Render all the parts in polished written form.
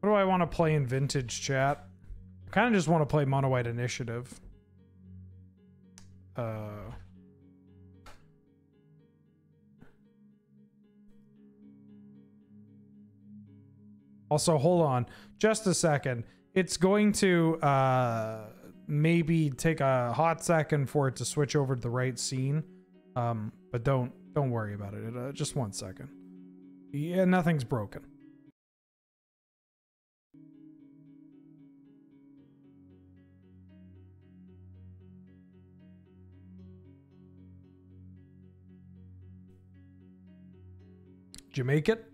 What do I want to play in vintage, chat? I kind of just want to play Mono White Initiative. Also, hold on just a second. It's going to maybe take a hot second for it to switch over to the right scene. But don't worry about it. Just 1 second. Yeah, nothing's broken. Did you make it?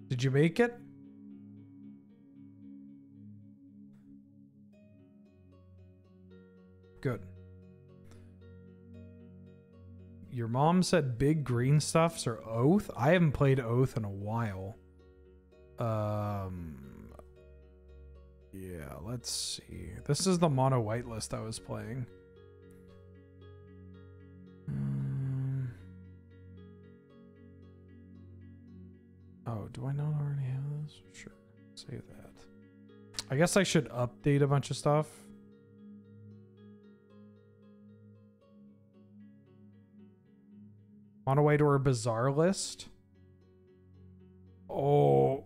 Did you make it? Good. Your mom said big green stuffs are Oath? I haven't played Oath in a while. Yeah, let's see. This is the mono white list I was playing. Oh, do I not already have this? Sure. Save that. I guess I should update a bunch of stuff. On a way to our bizarre list. Oh.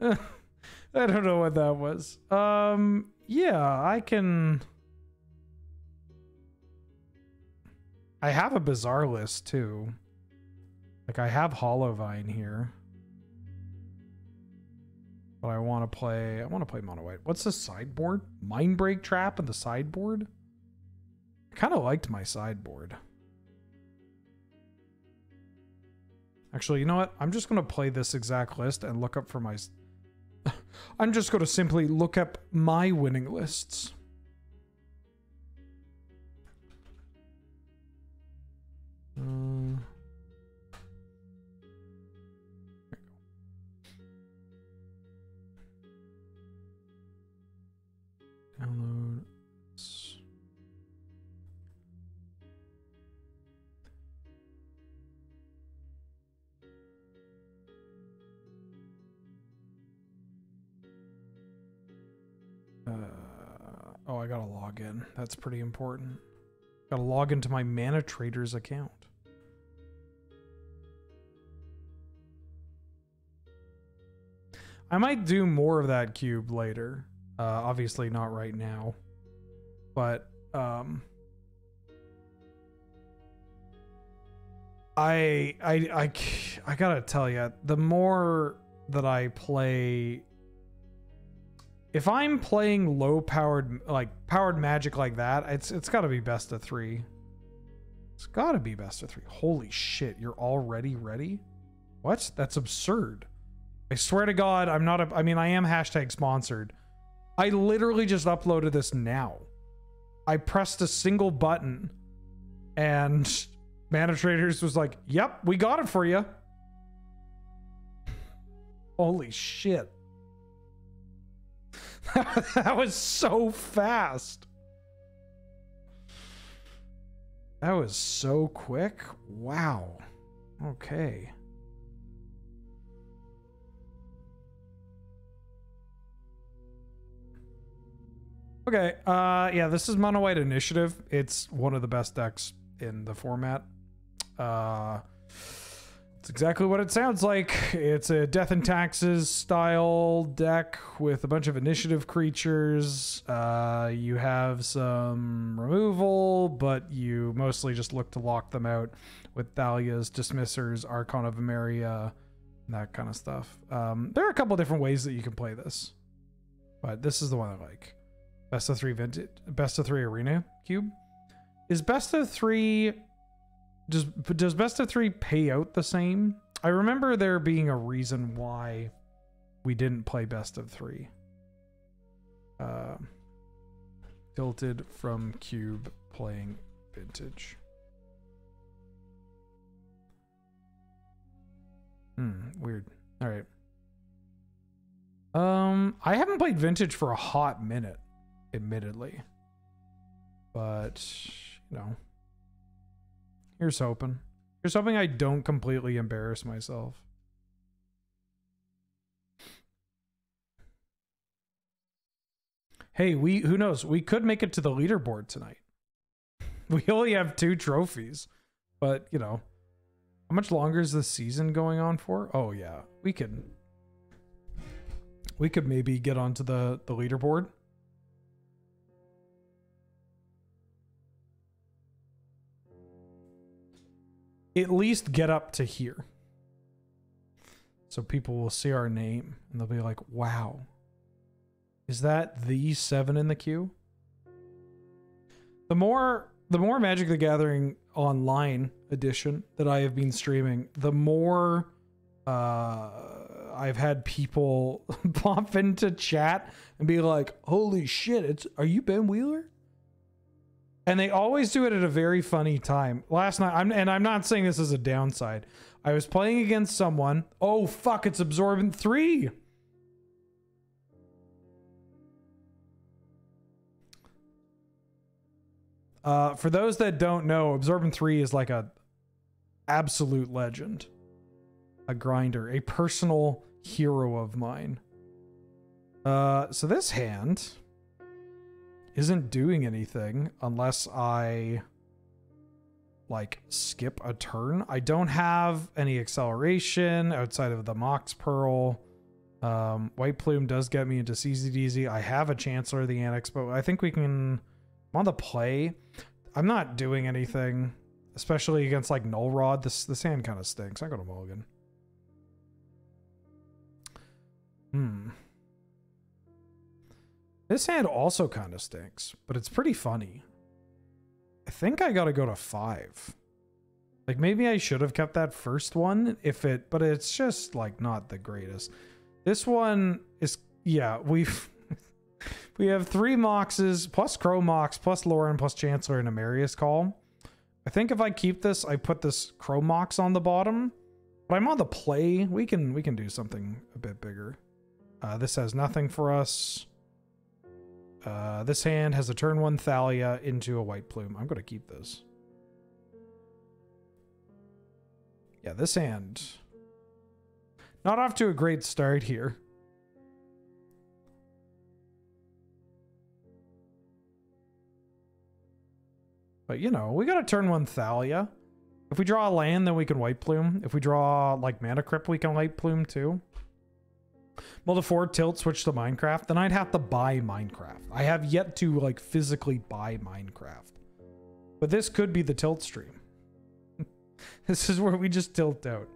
I don't know what that was. Yeah, I can. I have a bizarre list too. Like I have Hollowvine here. But I want to play Mono White. What's the sideboard? Mindbreak Trap and the sideboard? I kind of liked my sideboard. Actually, you know what? I'm just going to play this exact list and look up for my... I'm just going to simply look up my winning lists. Download. Oh, I gotta log in. That's pretty important. Gotta log into my Mana Traders account. I might do more of that cube later. Obviously not right now. But I gotta tell you, the more that I play, if I'm playing low powered, like powered magic like that, it's got to be best of 3. It's got to be best of 3. Holy shit, you're already ready? What? That's absurd. I swear to God, I'm not a, I mean, I am hashtag sponsored. I literally just uploaded this now. I pressed a single button and Mana Traders was like, "Yep, we got it for you." Holy shit. That was so fast. That was so quick. Wow. Okay. Okay. Yeah, this is Mono White Initiative. It's one of the best decks in the format. It's exactly what it sounds like. It's a Death and Taxes style deck with a bunch of initiative creatures. You have some removal, but you mostly just look to lock them out with Thalia's, Dismissers, Archon of Emeria, and that kind of stuff. There are a couple different ways that you can play this, but this is the one I like. Best of 3 vintage, best of 3 arena cube. Is best of 3... Does best of 3 pay out the same? I remember there being a reason why we didn't play best of 3. Tilted from cube playing vintage. Weird. All right. I haven't played vintage for a hot minute, admittedly. But, you know. Here's hoping. Just hoping I don't completely embarrass myself. Hey, who knows? We could make it to the leaderboard tonight. We only have 2 trophies, but you know, how much longer is this season going on for? Oh yeah, we could maybe get onto the leaderboard. At least get up to here. So people will see our name and they'll be like, wow, is that the 7 in the queue? The more Magic the Gathering online edition that I have been streaming, the more I've had people pop into chat and be like, holy shit, are you Ben Wheeler? And they always do it at a very funny time. Last night, I'm not saying this is a downside. I was playing against someone. Oh fuck, it's Absorbent 3. For those that don't know, Absorbent 3 is like a absolute legend. A grinder, a personal hero of mine. So this hand isn't doing anything unless I like skip a turn. I don't have any acceleration outside of the Mox Pearl. White Plume does get me into CZDZ. I have a Chancellor of the Annex, but I think we can... I'm on the play. I'm not doing anything, especially against like Null Rod. This hand kind of stinks. I go to Mulligan. This hand also kind of stinks, but it's pretty funny. I think I gotta go to 5. Like maybe I should have kept that first one but it's just like not the greatest. This one is, yeah, we have 3 Moxes plus Crow Mox plus Lauren plus Chancellor and Amarius Call. I think if I keep this, I put this Crow Mox on the bottom, but I'm on the play. We can do something a bit bigger. This has nothing for us. This hand has a turn 1 Thalia into a White Plume. I'm going to keep this. Yeah, this hand not off to a great start here. But, you know, we got a turn 1 Thalia. If we draw a land, then we can White Plume. If we draw, like, Mana Crypt, we can White Plume, too. Multi-4, tilt, switch to Minecraft. Then I'd have to buy Minecraft. I have yet to, like, physically buy Minecraft. But this could be the tilt stream. This is where we just tilt out.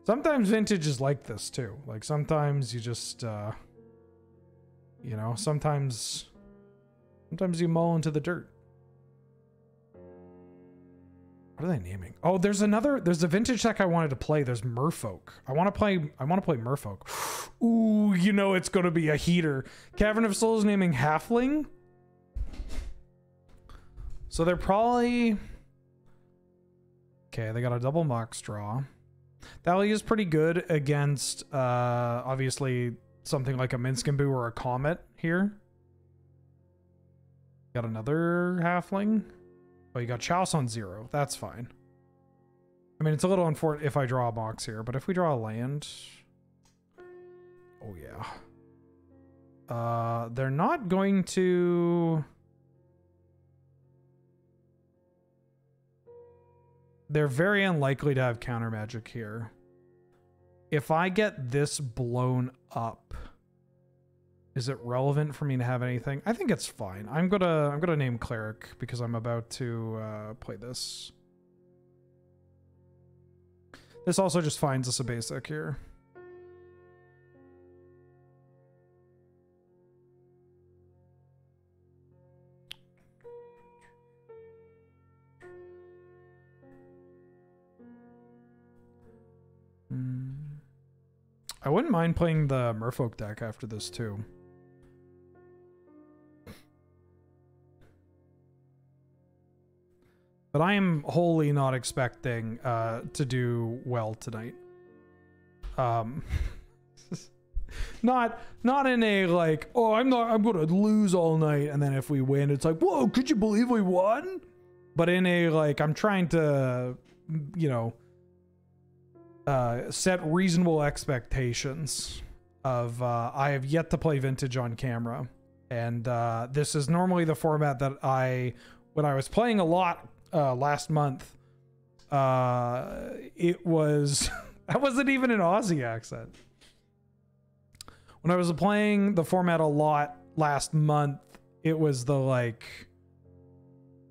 Sometimes Vintage is like this, too. Like, sometimes you just, you know, sometimes you mull into the dirt. What are they naming? Oh, there's a vintage deck I wanted to play. There's Merfolk. I want to play Merfolk. Ooh, you know it's going to be a heater. Cavern of Souls naming Halfling. So they're probably... Okay, they got a double Mox draw. Thalia is pretty good against, obviously, something like a Minskenboo or a Comet here. Got another Halfling. Oh, you got Chouse on 0. That's fine. I mean, it's a little unfortunate if I draw a Mox here, but if we draw a land... Oh, yeah. They're not going to... They're very unlikely to have counter magic here. If I get this blown up, is it relevant for me to have anything? I think it's fine. I'm gonna name Cleric because I'm about to play this. This also just finds us a basic here. I wouldn't mind playing the Merfolk deck after this too. But I am wholly not expecting to do well tonight. Not in a like, oh, I'm gonna lose all night, and then if we win, it's like, whoa, could you believe we won? But in a like, I'm trying to you know, set reasonable expectations of I have yet to play Vintage on camera. And this is normally the format that when I was playing a lot last month, it was, that wasn't even an Aussie accent. When I was playing the format a lot last month, it was the like,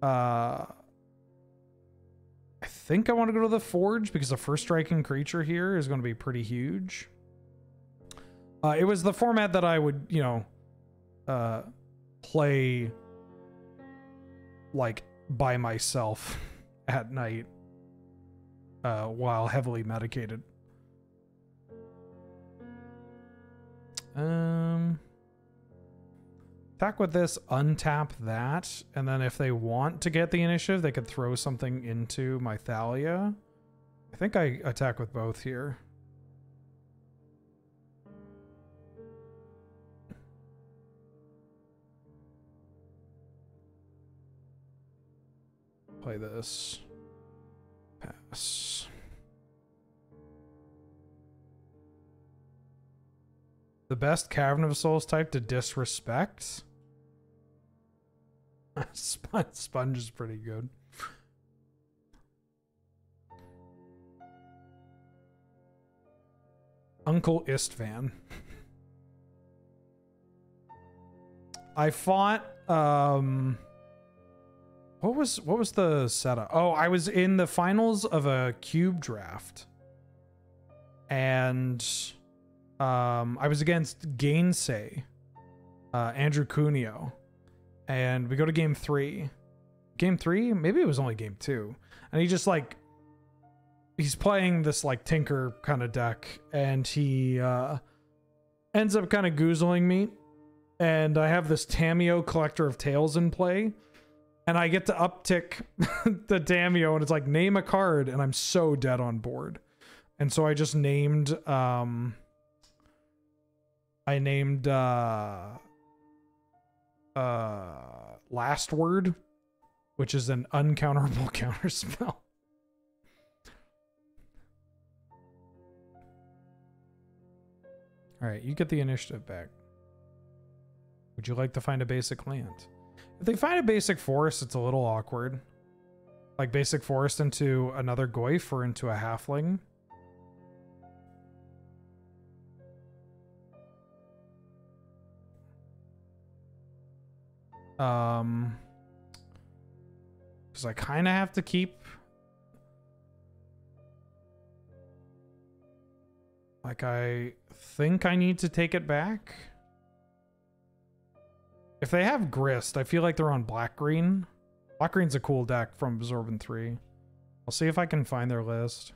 I think I want to go to the Forge because the first striking creature here is going to be pretty huge. It was the format that I would, you know, play like by myself at night while heavily medicated. Attack with this, untap that, and then if they want to get the initiative, they could throw something into my Thalia. I think I attack with both here. Play this. Pass. The best Cavern of Souls type to disrespect? Sponge is pretty good. Uncle Istvan. I fought what was the setup? Oh, I was in the finals of a cube draft. And I was against Gainsay, Andrew Cuneo. And we go to game 3. Game 3? Maybe it was only game 2. And he just like, he's playing this like Tinker kind of deck, and he ends up kind of goozling me. And I have this Tameo Collector of Tales in play, and I get to uptick the Tameo, and it's like, name a card, and I'm so dead on board. And so I just named Last Word, which is an uncounterable counterspell. All right, you get the initiative back. Would you like to find a basic land? If they find a basic forest, it's a little awkward. Like basic forest into another Goyf or into a halfling. Because I kind of have to keep, like, I think I need to take it back. If they have Grist, I feel like they're on black-green. Black-green's a cool deck from Absorbent 3. I'll see if I can find their list.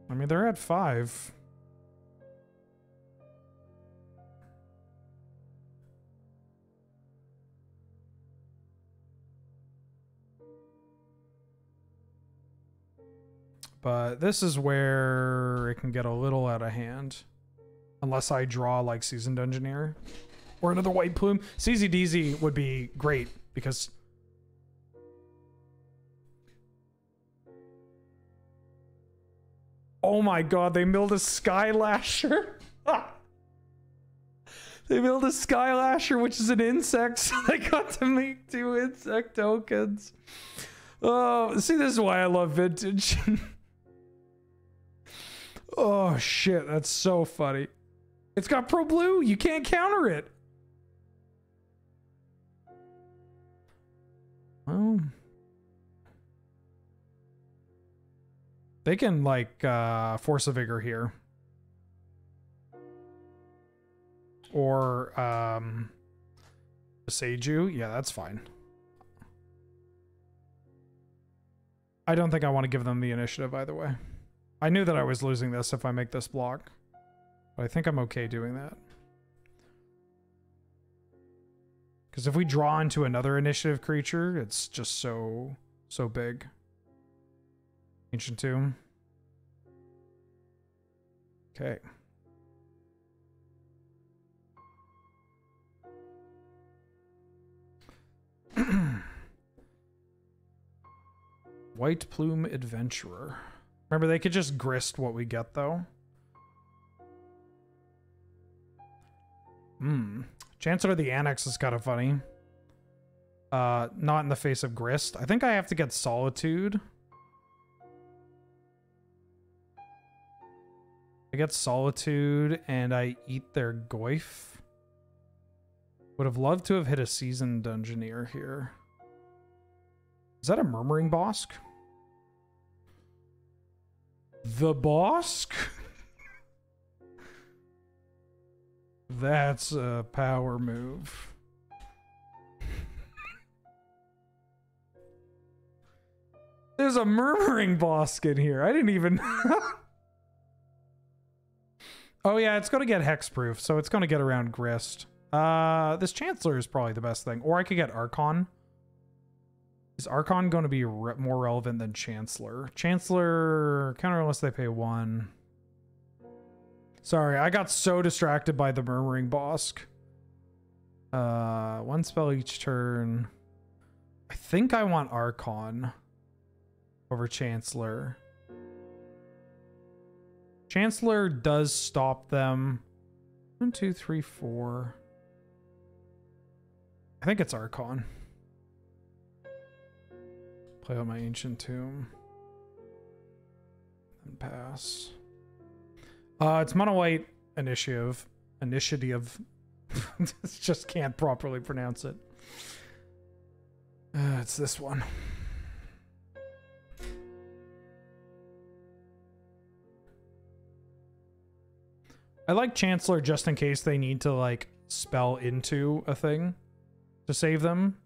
I mean, they're at 5. But this is where it can get a little out of hand. Unless I draw like Seasoned Engineer or another White Plume. CZDZ would be great because oh my god, they milled a Skylasher. They milled a Skylasher, which is an insect, so they got to make 2 insect tokens. Oh, see, this is why I love Vintage. Oh shit, that's so funny. It's got Pro Blue, you can't counter it. Well, they can like Force of Vigor here. Or Seiju. Yeah, that's fine. I don't think I want to give them the initiative either way. I knew that I was losing this if I make this block. But I think I'm okay doing that. Because if we draw into another initiative creature, it's just so big. Ancient Tomb. Okay. White Plume Adventurer. Remember, they could just grist what we get, though. Chancellor of the Annex is kind of funny. Not in the face of grist. I think I have to get Solitude. I get Solitude and I eat their Goyf. Would have loved to have hit a Seasoned Dungeoneer here. Is that a Murmuring Bosk? The Bosk? That's a power move. There's a Murmuring Bosk in here. I didn't even... Oh yeah, it's going to get hexproof, so it's going to get around Grist. This Chancellor is probably the best thing. Or I could get Archon. Is Archon going to be more relevant than Chancellor? Chancellor, counter unless they pay 1. Sorry, I got so distracted by the Murmuring Bosk. 1 spell each turn. I think I want Archon over Chancellor. Chancellor does stop them. 1, 2, 3, 4. I think it's Archon. Play out my Ancient Tomb. And pass. It's Mono White Initiative. Initiative. Just can't properly pronounce it. It's this one. I like Chancellor just in case they need to, like, spell into a thing to save them.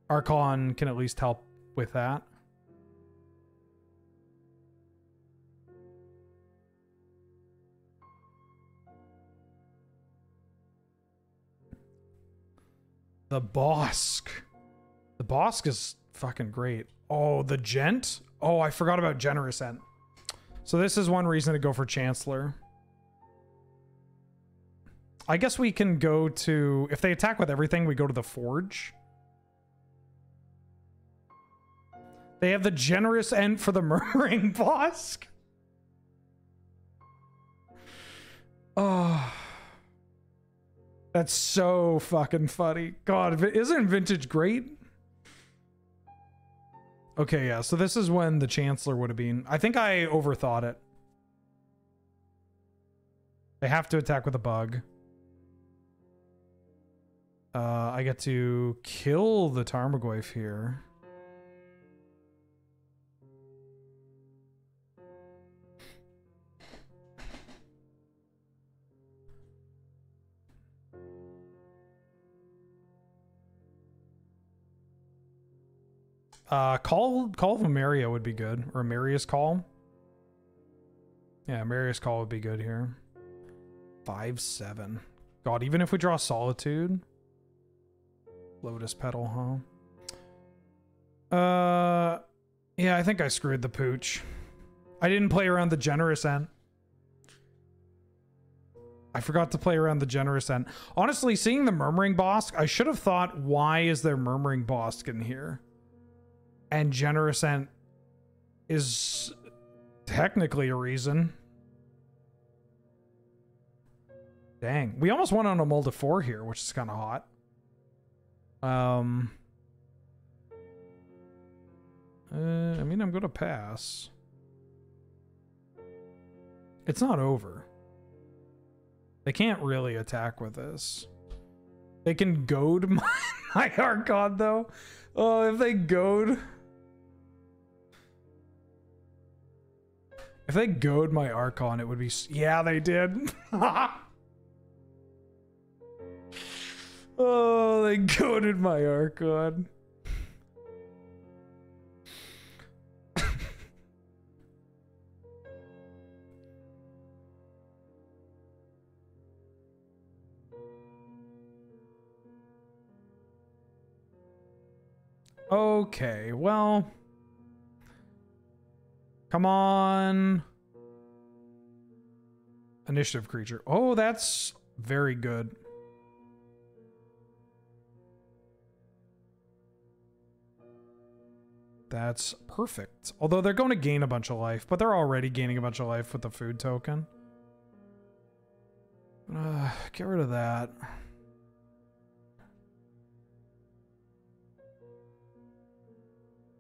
Archon can at least help with that. The Bosk. The Bosk is fucking great. Oh, the Gent? Oh, I forgot about Generous Ent. So this is one reason to go for Chancellor. I guess we can go to... If they attack with everything, we go to the Forge. They have the Generous Ent for the Murmuring Bosk. Oh... That's so fucking funny. God, isn't Vintage great? Okay, yeah, so this is when the Chancellor would have been. I think I overthought it. They have to attack with a bug. I get to kill the Tarmogoyf here. Call of Ameria would be good. Or Ameria's Call. Yeah, Ameria's Call would be good here. 5/7. God, even if we draw Solitude. Lotus Petal, huh? Yeah, I think I screwed the pooch. I didn't play around the Generous Ent. I forgot to play around the Generous Ent. Honestly, seeing the Murmuring Bosk, I should have thought, why is there Murmuring Bosk in here? And Generous Ent is technically a reason. Dang. We almost went on a Mulda 4 here, which is kind of hot. I mean, I'm going to pass. It's not over. They can't really attack with this. They can goad my Archon, though. Oh, if they goad... If they goad my Archon, it would be... Yeah, they did. Oh, they goaded my Archon. Okay, well... Come on. Initiative creature. Oh, that's very good. That's perfect. Although they're going to gain a bunch of life, but they're already gaining a bunch of life with the food token. Get rid of that.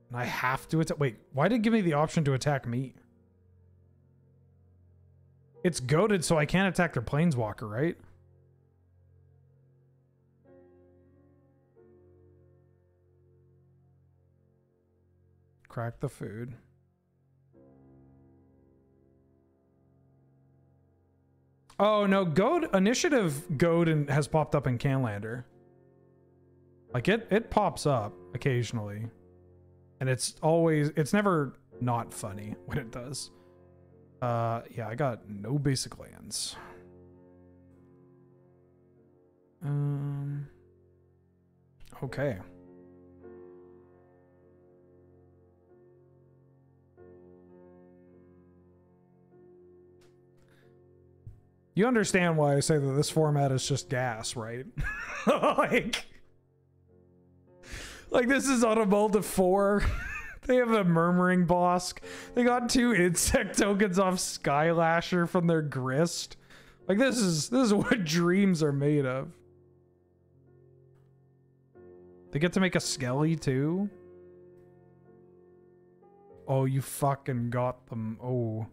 And I have to attack. Wait, why did it give me the option to attack me? It's goated, so I can't attack their planeswalker, right? Crack the food. Oh no, initiative goad has popped up in Canlander. Like it pops up occasionally. And it's never not funny when it does. Yeah, I got no basic lands. Okay. You understand why I say that this format is just gas, right? like this is on a mold of 4. They have a Murmuring Bosk. They got 2 insect tokens off Skylasher from their Grist. Like this is what dreams are made of. They get to make a Skelly too. Oh, you fucking got them. Oh.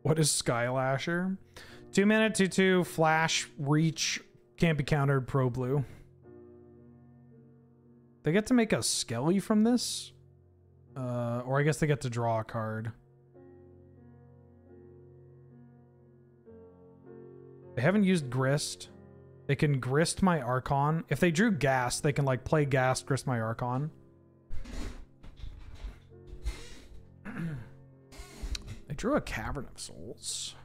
What is Skylasher? 2 mana, 2/2, flash, reach, can't be countered, pro blue. They get to make a Skelly from this? Or I guess they get to draw a card. They haven't used Grist. They can Grist my Archon. If they drew Gas, they can like play Gas, Grist my Archon. They drew a Cavern of Souls.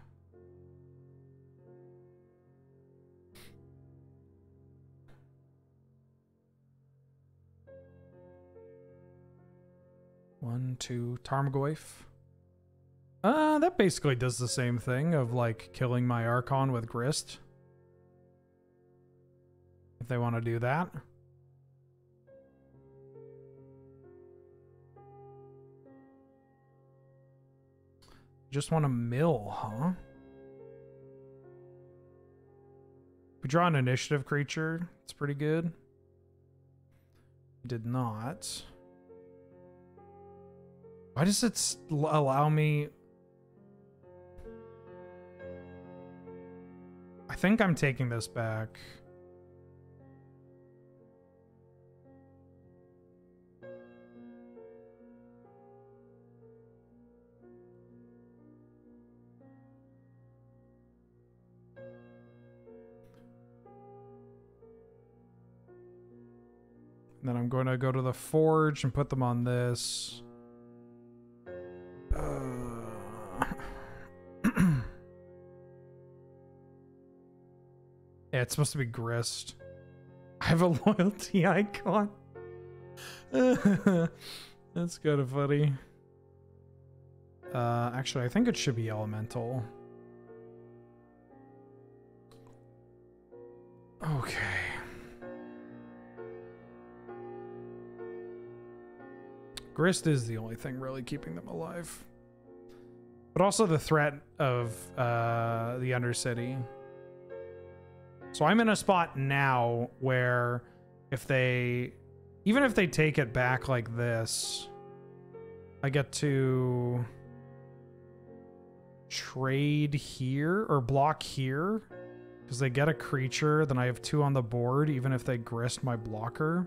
One, two, Tarmogoyf. That basically does the same thing of like killing my Archon with Grist. If they want to do that. Just want to mill, huh? We draw an initiative creature. It's pretty good. Did not. Why does it allow me? I think I'm taking this back. And then I'm going to go to the forge and put them on this. Yeah, it's supposed to be Grist. I have a loyalty icon. That's kind of funny. Actually, I think it should be Elemental. Okay. Grist is the only thing really keeping them alive. But also the threat of the Undercity. So I'm in a spot now where even if they take it back like this, I get to trade here or block here because they get a creature. Then I have 2 on the board, even if they Grist my blocker.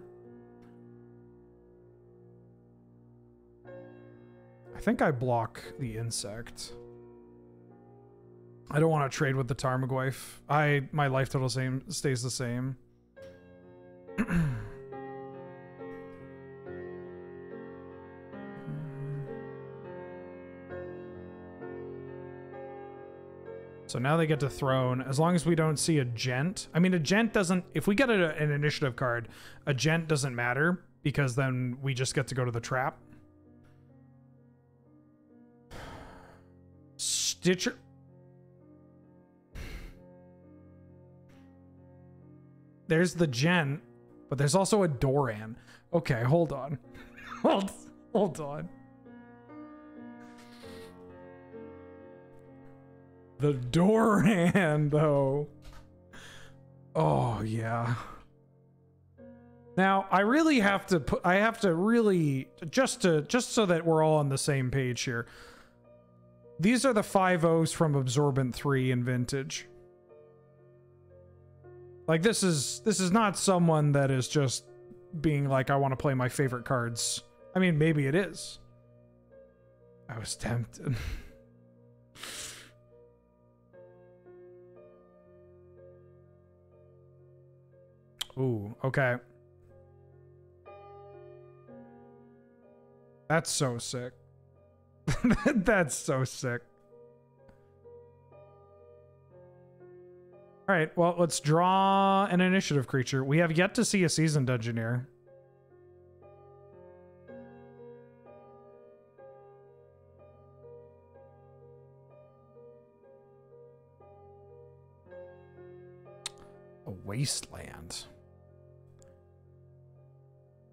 I think I block the insect. I don't want to trade with the Tarmogoyf. My life total stays the same. So now they get to throne. As long as we don't see a Gent. I mean, a Gent doesn't... If we get an initiative card, a Gent doesn't matter because then we just get to go to the trap. Stitcher... there's the Gent, but there's also a Doran. Okay, hold on. hold on. The Doran, though. Oh, yeah. Now, I really have to put, I have to really, just so that we're all on the same page here. These are the 5.0s from Absorbent 3 in Vintage. Like, this is not someone that is just being like, I want to play my favorite cards. I mean, maybe it is. I was tempted. Ooh, okay. That's so sick. That's so sick. All right, well, let's draw an initiative creature. We have yet to see a seasoned engineer. A wasteland.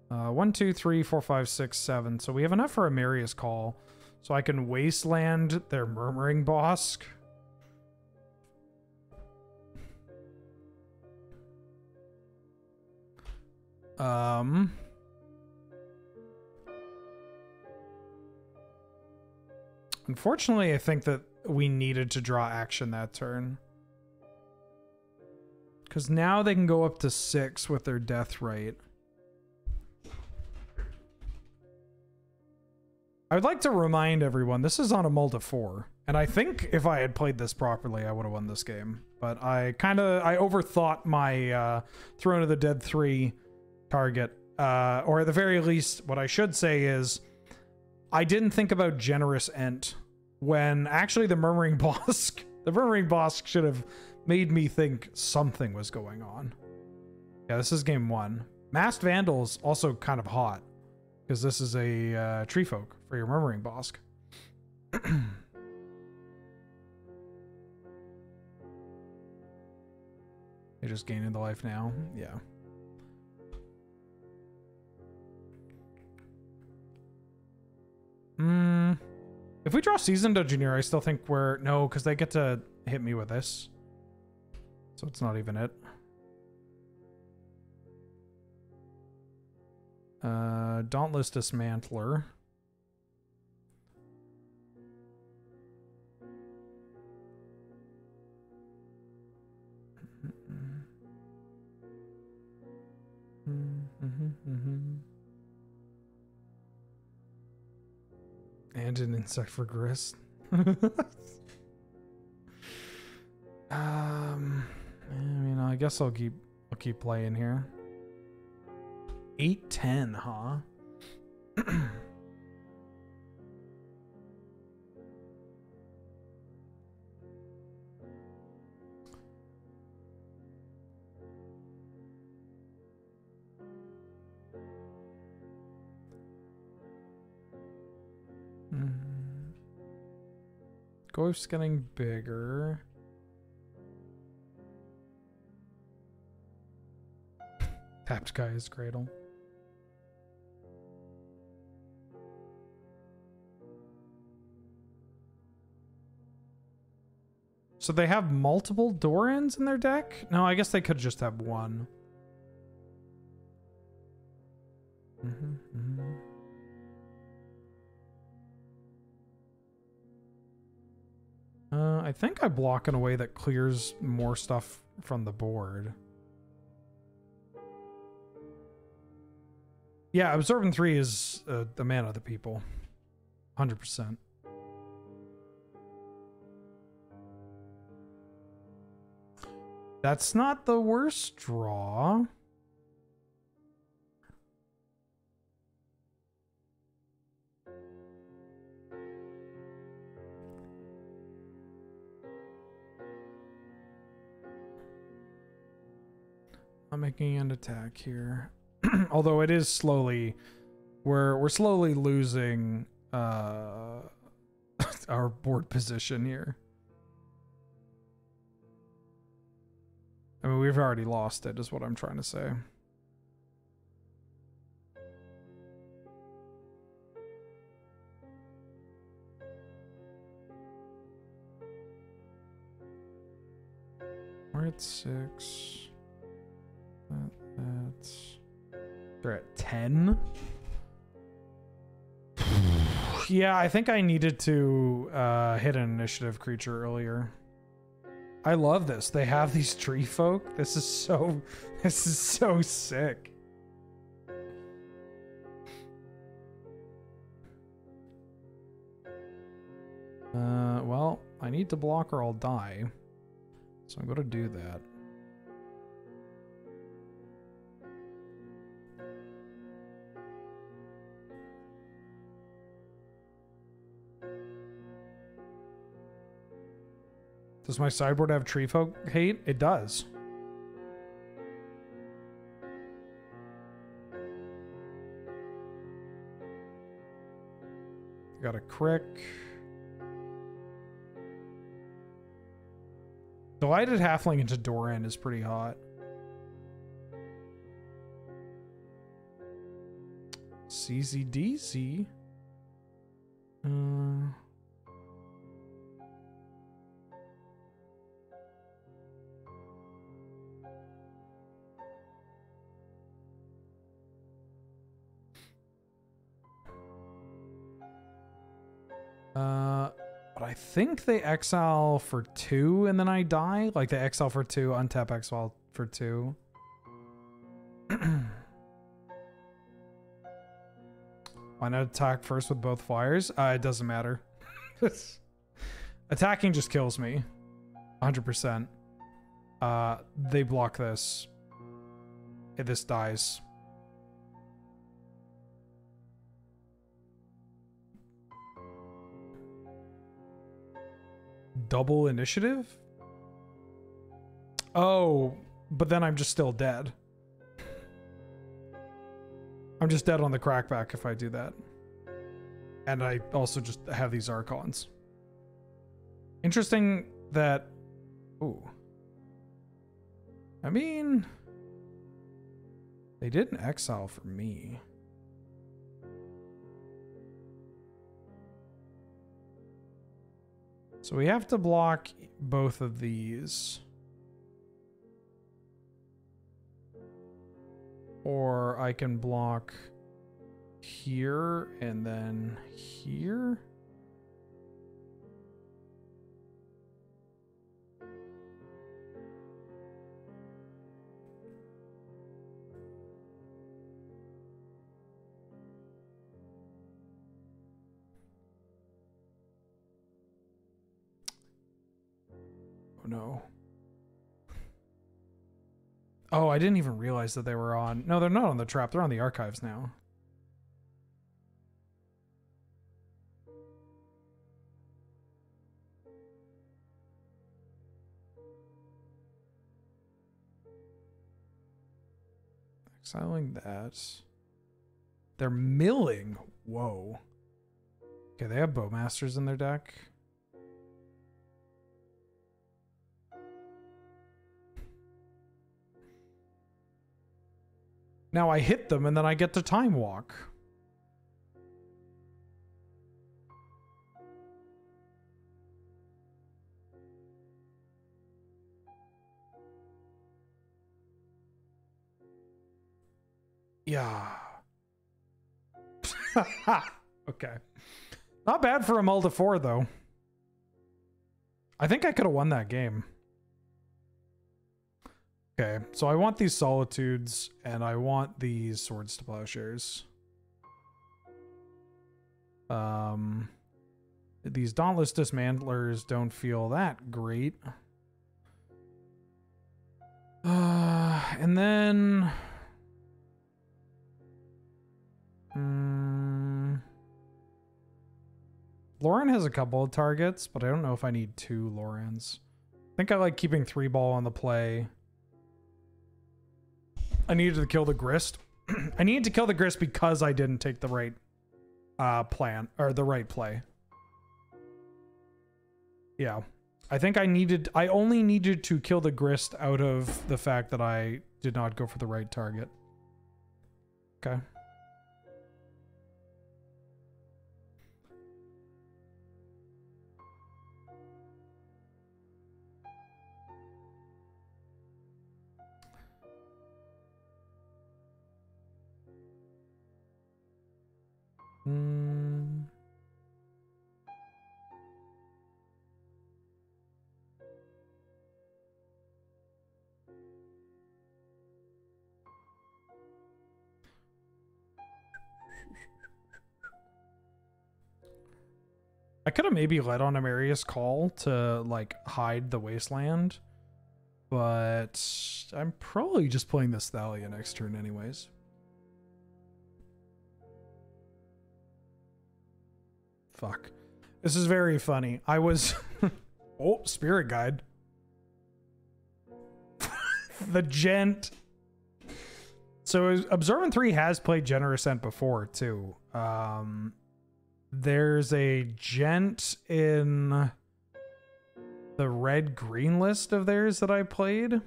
1, 2, 3, 4, 5, 6, 7. So we have enough for a Marius Call. So I can wasteland their Murmuring Bosk. Unfortunately, I think that we needed to draw action that turn. Because now they can go up to 6 with their death rate. I would like to remind everyone, this is on a mull to 4. And I think if I had played this properly, I would have won this game. But I overthought my Throne of the Dead 3 target. Or at the very least, what I should say is, I didn't think about Generous Ent. When actually the Murmuring Bosk should have made me think something was going on. Yeah, this is game 1. Masked Vandal's also kind of hot. Because this is a Tree Folk for your Murmuring Bosk. You're just gaining the life now? Yeah. If we draw Seasoned Engineer, I still think we're... No, because they get to hit me with this. So it's not even it. Dauntless Dismantler. And an Insect for Grist. I mean, I guess I'll keep playing here. 8-10, huh? Ghost's getting bigger. Tapped Guy's Cradle. So they have multiple Dorans in their deck? No, I guess they could just have one. I think I block in a way that clears more stuff from the board. Yeah, Absorbent 3 is the man of the people. 100%. That's not the worst draw. I'm making an attack here. Although it is slowly, we're slowly losing our board position here. I mean, we've already lost it, is what I'm trying to say. We're at 6. That's... They're at 10? Yeah, I think I needed to hit an initiative creature earlier. I love this. They have these tree folk. This is so sick. Well, I need to block or I'll die. So I'm going to do that. Does my sideboard have tree folk hate? It does. Got a crick. Delighted Halfling into Doran is pretty hot. CZDC. But I think they exile for 2 and then I die. Like they exile for 2, untap exile for 2. Why not attack first with both flyers? It doesn't matter. Attacking just kills me. 100%. They block this. This dies. Double initiative? Oh, but then I'm just still dead. I'm just dead on the crackback if I do that. And I also just have these Archons. Interesting that... Ooh. I mean... They didn't exile for me. So we have to block both of these. Or I can block here and then here. Oh no. Oh, I didn't even realize that they were on. No, they're not on the trap. They're on the archives now. Exiling that. They're milling. Whoa. Okay, they have Bowmasters in their deck. Now I hit them and then I get to time walk. Yeah. Okay. Not bad for a mull to 4 though. I think I could have won that game. Okay, so I want these Solitudes, and I want these Swords to Plowshares. These Dauntless Dismantlers don't feel that great. And then... Lauren has a couple of targets, but I don't know if I need 2 Laurens. I think I like keeping 3 ball on the play. I needed to kill the Grist. I needed to kill the Grist because I didn't take the right plan or the right play. Yeah. I think I only needed to kill the grist out of the fact that I did not go for the right target. Okay. I could have maybe let on Amarius Call to like hide the wasteland, but I'm probably just playing this Thalia next turn anyways. Fuck. This is very funny. I was oh, Spirit Guide. The gent. So Observant 3 has played Generous Scent before too. There's a gent in the red-green list of theirs that I played.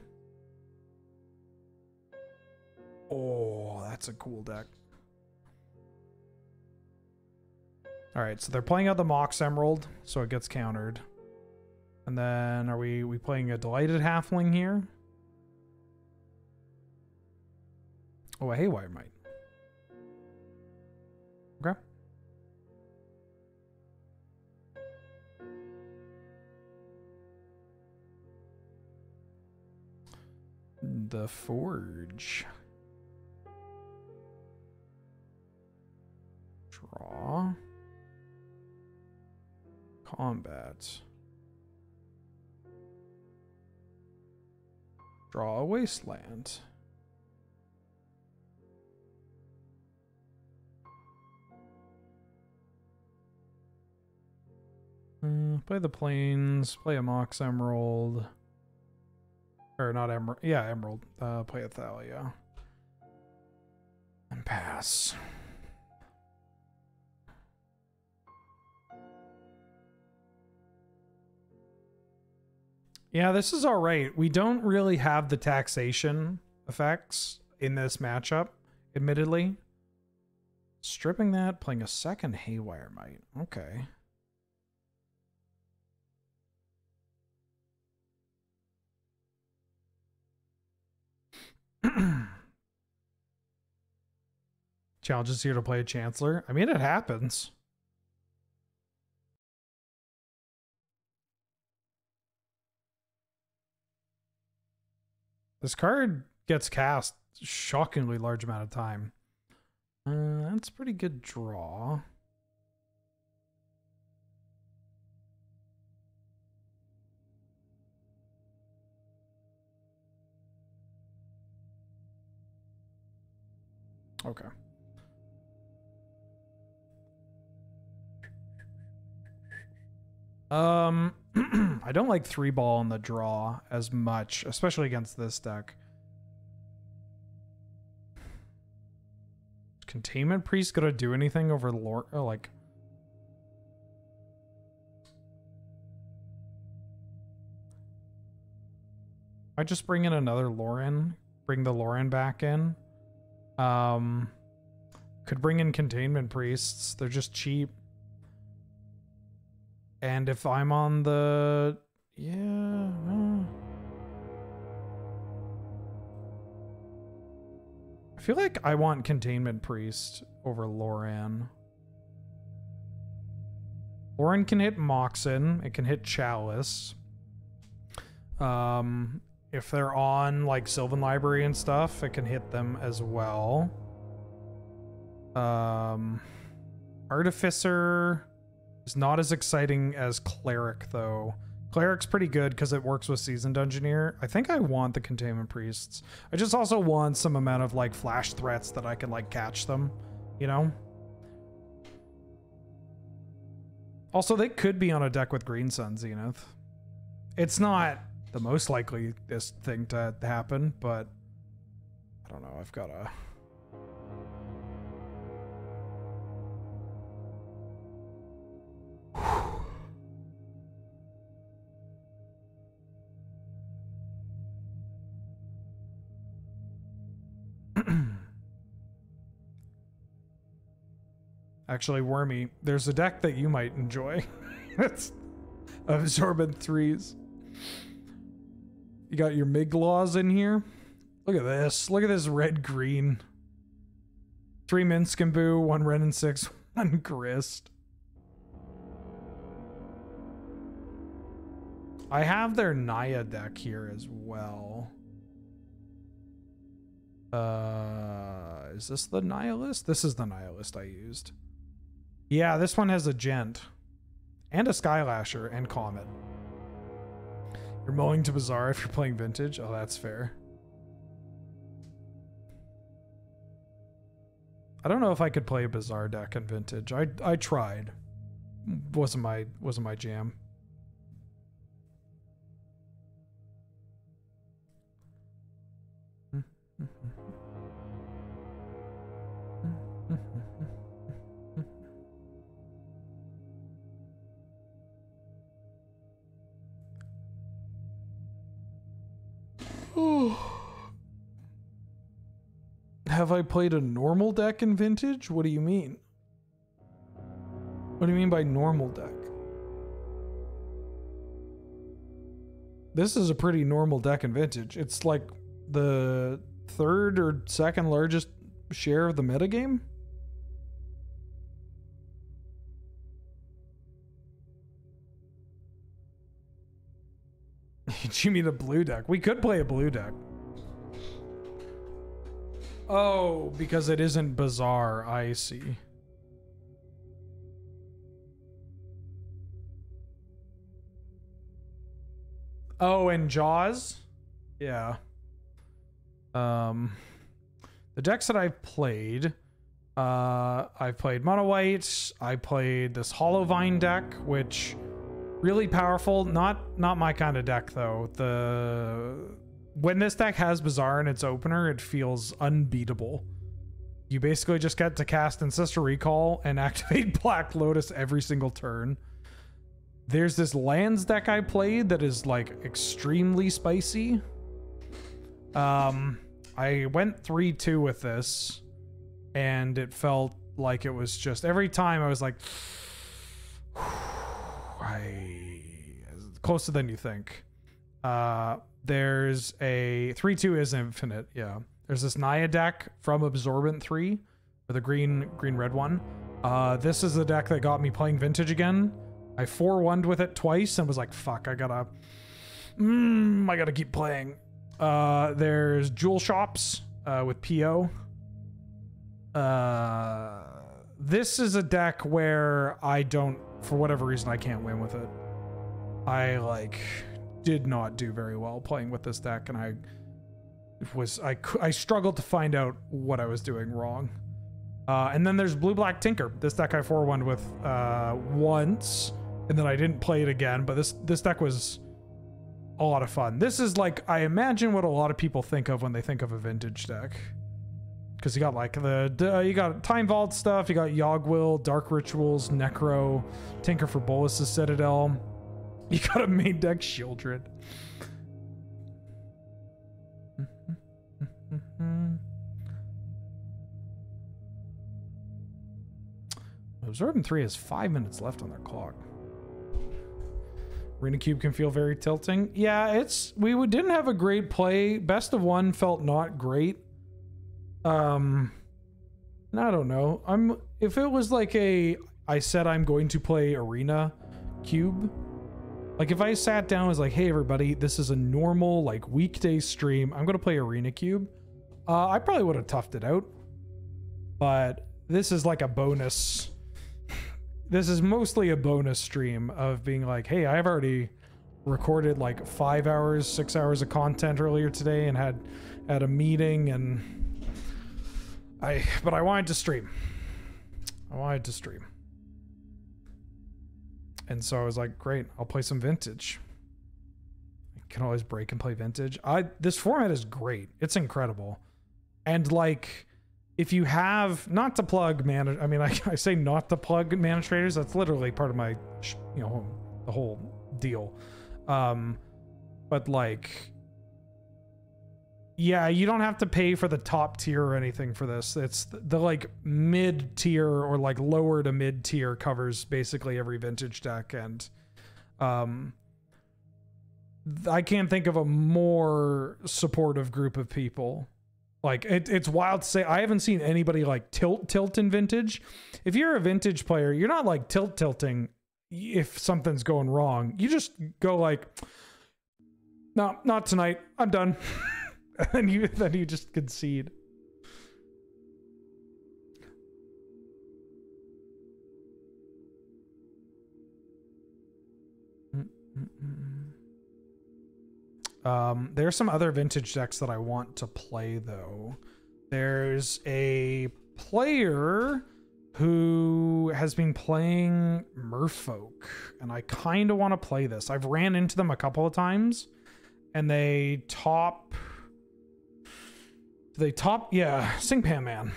Oh, that's a cool deck. All right, so they're playing out the Mox Emerald, so it gets countered. And then are we playing a Delighted Halfling here? Oh, a Haywire Might. Okay. The Forge. Draw. Combat. Draw a Wasteland. Play the Plains, play a Mox Emerald. Or not Emerald. Yeah, Emerald. Play a Thalia. And pass. Yeah, this is all right. We don't really have the taxation effects in this matchup, admittedly. Stripping that, playing a second Haywire Might. Okay. Challenges here to play a Chancellor. I mean, it happens. This card gets cast shockingly large amount of time. That's a pretty good draw. Okay. I don't like 3-ball on the draw as much, especially against this deck. Is Containment Priest gonna do anything over lore? Oh, like. I just bring in another Lauren, bring the Lauren back in. Could bring in Containment Priests. They're just cheap. And if I'm on the... Yeah... I feel like I want Containment Priest over Loran. Loran can hit Moxen. It can hit Chalice. If they're on like Sylvan Library and stuff, it can hit them as well. Artificer is not as exciting as Cleric though. Cleric's pretty good because it works with Seasoned Engineer. I think I want the Containment Priests. I just also want some amount of like flash threats that I can like catch them, you know? Also, they could be on a deck with Green Sun Zenith. It's not the most likely this thing to happen, but I don't know. I've got a... Actually, Wormy, there's a deck that you might enjoy. It's Absorbent 3s. You got your Miglaws in here. Look at this. Look at this red-green. 3 Minskamboo, 1 Ren and 6, 1 Grist. I have their Naya deck here as well. Is this the Nihilist? This is the Nihilist I used. Yeah, this one has a Gent. And a Skylasher and Comet. You're mowing to Bazaar if you're playing Vintage? Oh, that's fair. I don't know if I could play a Bazaar deck in Vintage. I tried. Wasn't my jam. Have I played a normal deck in Vintage? What do you mean? What do you mean by normal deck? This is a pretty normal deck in Vintage. It's like the 3rd or 2nd largest share of the metagame. You mean a blue deck? We could play a blue deck. Oh, because it isn't Bazaar. I see. Oh, and Jaws? Yeah. The decks that I've played, I've played Mono White. I played this Hollow Vine deck, which really powerful. Not my kind of deck though. When this deck has Bazaar in its opener, it feels unbeatable. You basically just get to cast Ancestral Recall and activate Black Lotus every single turn. There's this lands deck I played that is like extremely spicy. I went 3-2 with this, and it felt like it was just every time I was like, closer than you think. There's a 3-2 is infinite. Yeah. There's this Naya deck from Absorbent 3 with the green red one. This is the deck that got me playing Vintage again. I 4-1'd with it twice and was like, fuck, I gotta keep playing. There's Jewel Shops with PO. This is a deck where I don't, for whatever reason, I can't win with it. I did not do very well playing with this deck, and I struggled to find out what I was doing wrong. And then there's Blue-Black Tinker. This deck I 4-1'd with once, and then I didn't play it again, but this deck was a lot of fun. This is I imagine what a lot of people think of when they think of a Vintage deck. Because you got you got Time Vault stuff, you got Yogwill, Dark Rituals, Necro, Tinker for Bolus's Citadel. You got a main deck Shieldred. Absorbent 3 has 5 minutes left on their clock. Arena Cube can feel very tilting. Yeah, we didn't have a great play. Best of 1 felt not great. I don't know. If it was I said I'm going to play Arena Cube. If I sat down and was like, hey everybody, this is a normal weekday stream. I'm gonna play Arena Cube. I probably would have toughed it out. But this is a bonus. This is mostly a bonus stream of being hey, I've already recorded 5 hours, 6 hours of content earlier today and had a meeting, and but I wanted to stream. And so I was like, great, I'll play some Vintage. I can always break and play Vintage. This format is great. It's incredible. And if you have, not to plug I say not to plug mana traders, that's literally part of my, the whole deal. But Yeah, you don't have to pay for the top tier or anything for this. It's the like mid tier or like lower to mid tier covers basically every vintage deck, and I can't think of a more supportive group of people. Like it's wild to say. I haven't seen anybody like tilt in vintage. If you're a vintage player, you're not like tilting if something's going wrong. You just go like, no, not tonight. I'm done. And then you just concede. There's some other vintage decks that I want to play though. There's a player who has been playing Merfolk, and I kind of want to play this. I've ran into them a couple of times, and they top, yeah, Singpan Man.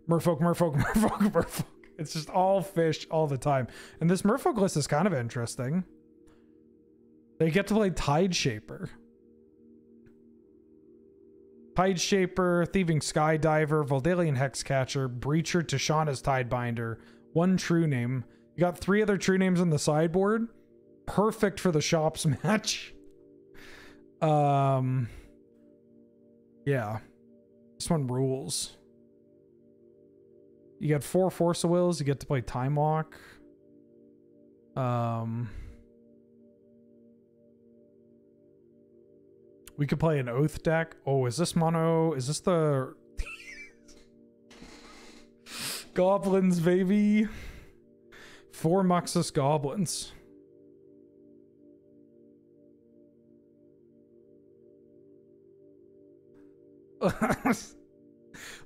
Merfolk. It's just all fish all the time. And this Merfolk list is kind of interesting. They get to play Tideshaper. Tideshaper, Thieving Skydiver, Voldalian Hexcatcher, Breacher, Tishana's Tidebinder, one true name. You got 3 other true names on the sideboard. Perfect for the shops match. Yeah. This one rules. You got 4 Force of Wills. You get to play Time Walk. We could play an Oath deck. Oh, is this mono? Is this the Goblins, baby? 4 Muxus Goblins.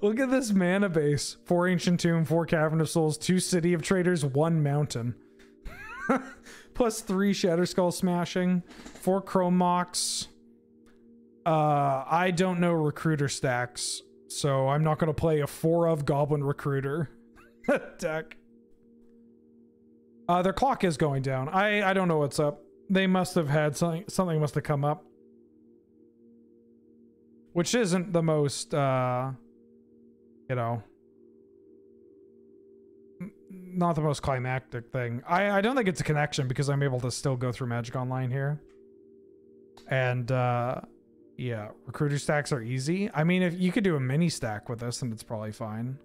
Look at this mana base. 4 Ancient Tomb, 4 Cavern of Souls, 2 City of Traders, 1 Mountain. Plus 3 Shatterskull Smashing, 4 Chrome Mox. I don't know Recruiter stacks, so I'm not going to play a 4 of Goblin Recruiter deck. Their clock is going down. I don't know what's up. They must have had something must have come up. Which isn't the most, you know, not the most climactic thing. I don't think it's a connection because I'm able to still go through Magic Online here. And, yeah, Recruiter stacks are easy. I mean, if you could do a mini stack with this, then it's probably fine.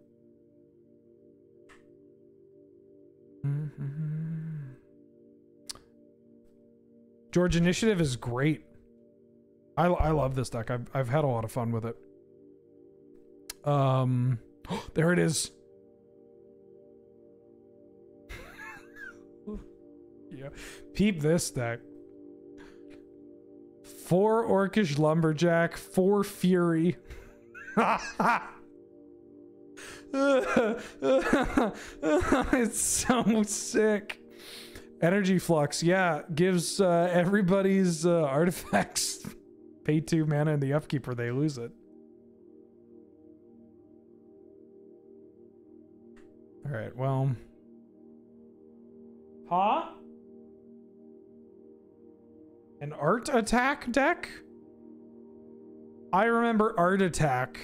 George Initiative is great. I love this deck. I've had a lot of fun with it. There it is. Yeah. Peep this deck. 4 Orcish Lumberjack, 4 Fury. It's so sick. Energy Flux, yeah, gives everybody's artifacts pay 2 mana in the upkeep or they lose it. All right, well. Huh? An Art Attack deck? I remember Art Attack.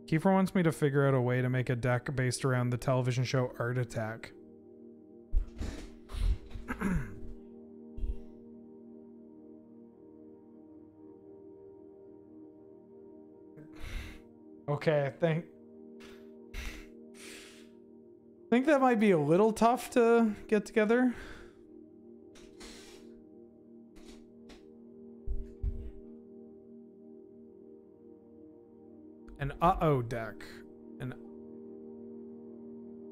Kiefer wants me to figure out a way to make a deck based around the television show Art Attack. Okay, I think that might be a little tough to get together. An uh-oh deck.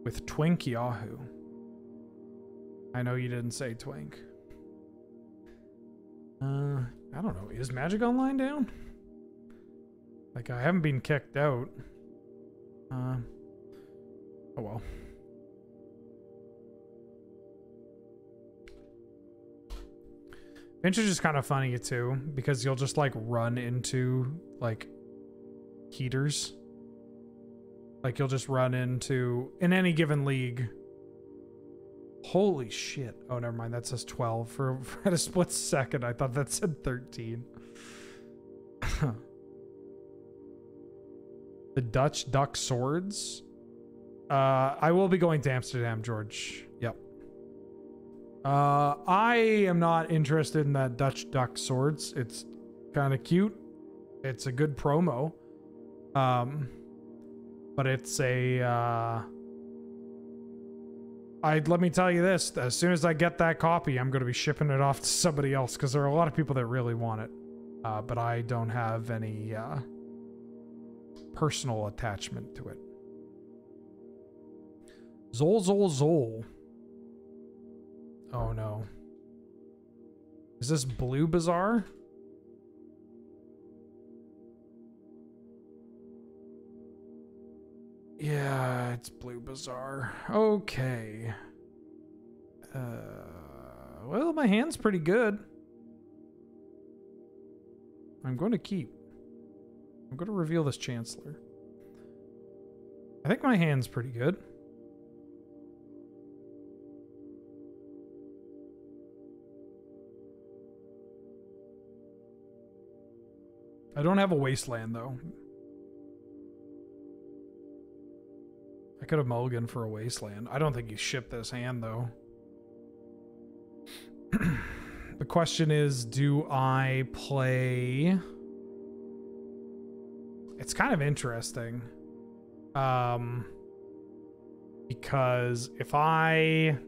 With Twink Yahoo. I know you didn't say Twink. I don't know. Is Magic Online down? Like, I haven't been kicked out. Oh well. Vintage is kind of funny too, because you'll just like run into like heaters. Like you'll just run into, in any given league, Holy shit. Oh, never mind. That says 12. For at a split second, I thought that said 13. The Dutch Duck Swords. I will be going to Amsterdam, George. Yep. I am not interested in that Dutch Duck Swords. It's kind of cute. It's a good promo. But it's a, let me tell you this, as soon as I get that copy, I'm going to be shipping it off to somebody else because there are a lot of people that really want it. But I don't have any, personal attachment to it. Zol Zol Zol. Oh no. Is this Blue Bazaar? Yeah, it's Blue Bazaar. Okay. Well, my hand's pretty good. I'm going to keep. I'm going to reveal this Chancellor. I think my hand's pretty good. I don't have a Wasteland, though. I could have mulliganed for a Wasteland. I don't think you shipped this hand, though. The question is, do I play... It's kind of interesting. Because if I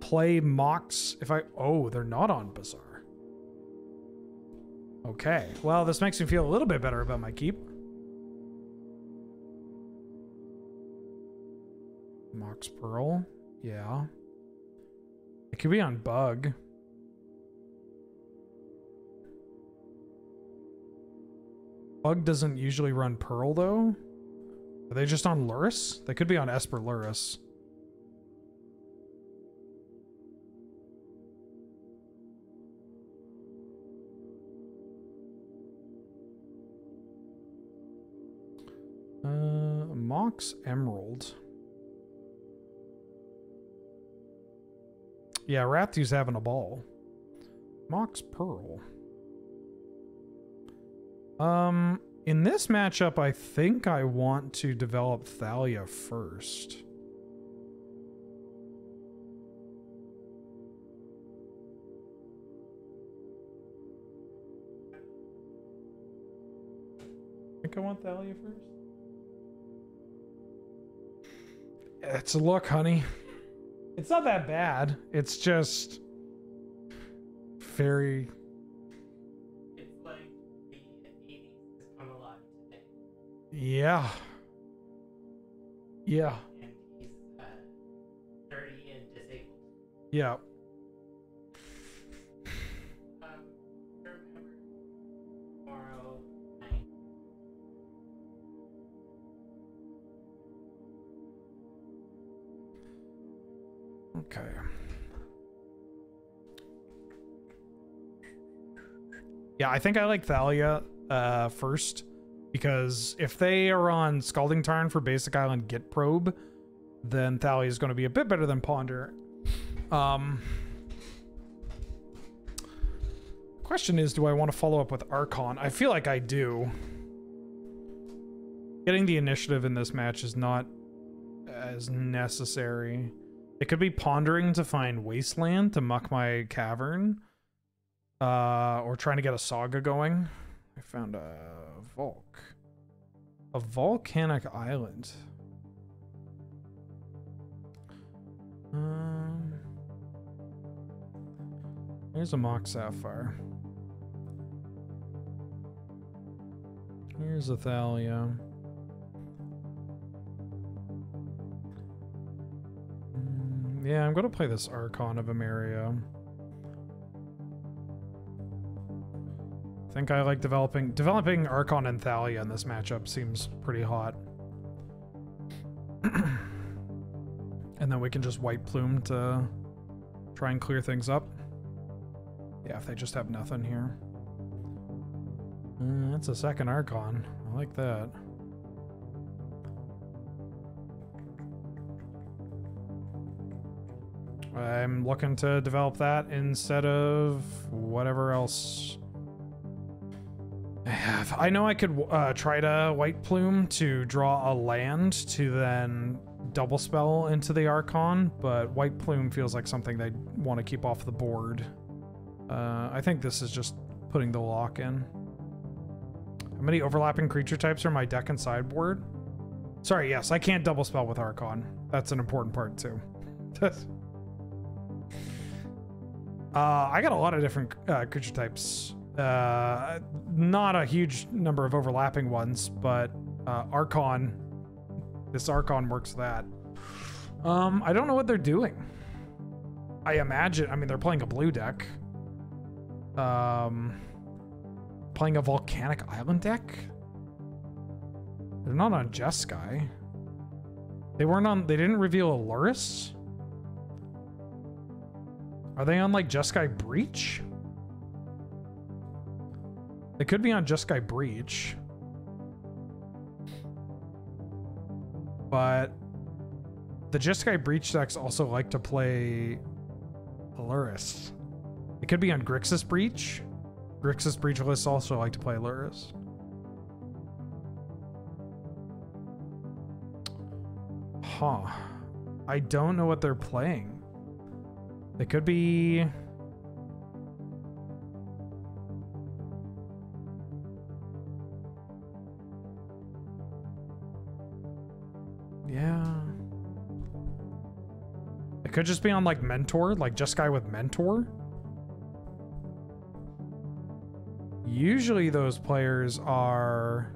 play Mox... Oh, they're not on Bazaar. Okay. Well, this makes me feel a little bit better about my keep. Mox Pearl. Yeah. It could be on Bug. Bug doesn't usually run Pearl, though. Are they just on Lurrus? They could be on Esper Lurrus. Mox Emerald. Yeah, Rathu's having a ball. Mox Pearl. In this matchup, I think I want to develop Thalia first. I think I want Thalia first. It's a look, honey. It's not that bad. It's just very... It's like the 80s has come alive today. Yeah. Yeah. And he's 30 and disabled. Yeah. Remember tomorrow night. Okay. Yeah, I think I like Thalia first, because if they are on Scalding Tarn for Basic Island Git Probe, then Thalia is going to be a bit better than Ponder. Question is, do I want to follow up with Archon? I feel like I do. Getting the initiative in this match is not as necessary. It could be pondering to find Wasteland to muck my cavern. Or trying to get a saga going. I found a Volk. A volcanic island. Here's a Mox Sapphire. Here's a Thalia. Yeah, I'm gonna play this Archon of Emeria. I think I like developing Archon and Thalia in this matchup seems pretty hot. And then we can just White Plume to try and clear things up. Yeah, if they just have nothing here. That's a second Archon. I like that. I'm looking to develop that instead of whatever else I have. I know I could try to White Plume to draw a land to then double spell into the Archon, but White Plume feels like something they want to keep off the board. I think this is just putting the lock in. How many overlapping creature types are my deck and sideboard? Sorry, yes, I can't double spell with Archon. That's an important part too. I got a lot of different creature types. Not a huge number of overlapping ones, but Archon, this Archon works that. I don't know what they're doing. I imagine, I mean, they're playing a blue deck. Playing a Volcanic Island deck? They're not on Jeskai. They didn't reveal a Luris? Are they on like Jeskai Breach? They could be on Jeskai Breach. But the Jeskai Breach decks also like to play Luris. It could be on Grixis Breach. Grixis Breach lists also like to play Luris. Huh. I don't know what they're playing. They could be... Yeah. It could just be on like Mentor, like Jeskai with Mentor. Usually those players are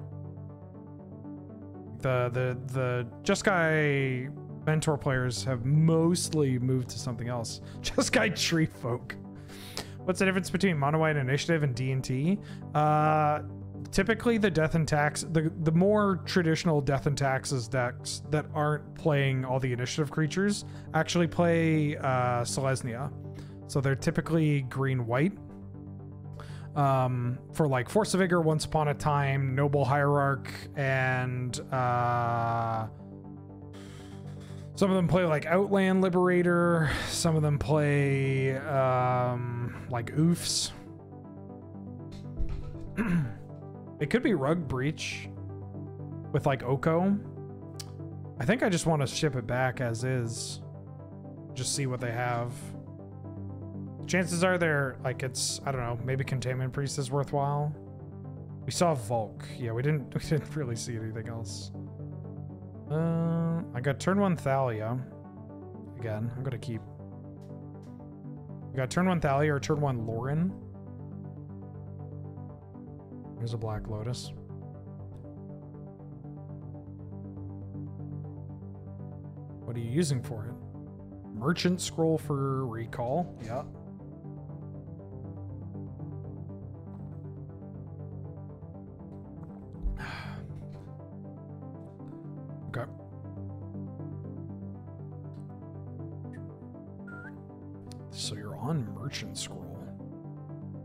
the Jeskai Mentor players have mostly moved to something else. Jeskai Tree Folk. What's the difference between Mono White Initiative and D&T? Typically the Death and Tax, the more traditional Death and Taxes decks that aren't playing all the initiative creatures actually play Selesnya. So they're typically green-white. For like Force of Vigor, Once Upon a Time, Noble Hierarch, and some of them play like Outland Liberator, some of them play like Oofs. It could be Rug Breach with like Oko. I think I just want to ship it back as is. Just see what they have. Chances are they're like, it's, I don't know, maybe Containment Priest is worthwhile. We saw Volk. Yeah, we didn't really see anything else. I got turn 1 Thalia. Again, I'm gonna keep. We got turn 1 Thalia or turn 1 Lauren. Here's a Black Lotus. What are you using for it? Merchant Scroll for recall. Yeah. Okay. So you're on Merchant Scroll.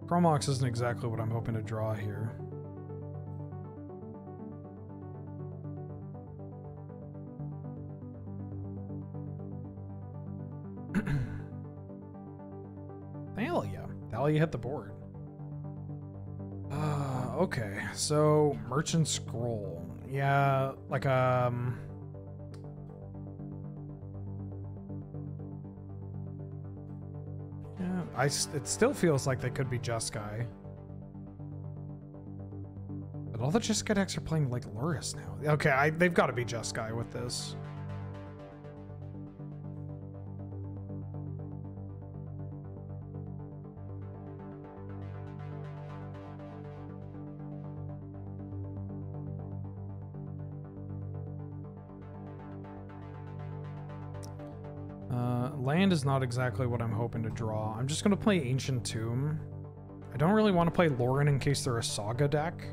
Chromox isn't exactly what I'm hoping to draw here. Thalia. Thalia hit the board. Okay, so Merchant Scroll. Yeah, like yeah, it still feels like they could be Jeskai. But all the Jeskai decks are playing like Luris now. Okay, they've got to be Jeskai with this. Land is not exactly what I'm hoping to draw. I'm just going to play Ancient Tomb. I don't really want to play Lauren in case they're a Saga deck.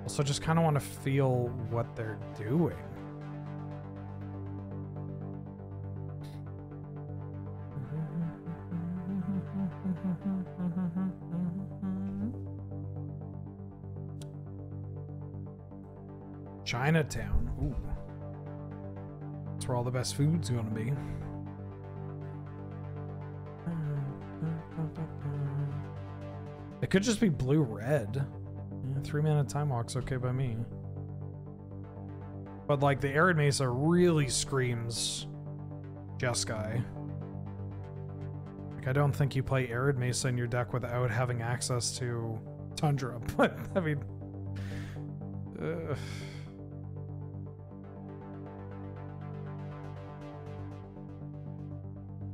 Also, just kind of want to feel what they're doing. Chinatown. Ooh. That's where all the best food's gonna be. It could just be blue-red. Yeah, 3-mana Time Walk's okay by me. But like the Arid Mesa really screams Jeskai. Like I don't think you play Arid Mesa in your deck without having access to Tundra. But I mean,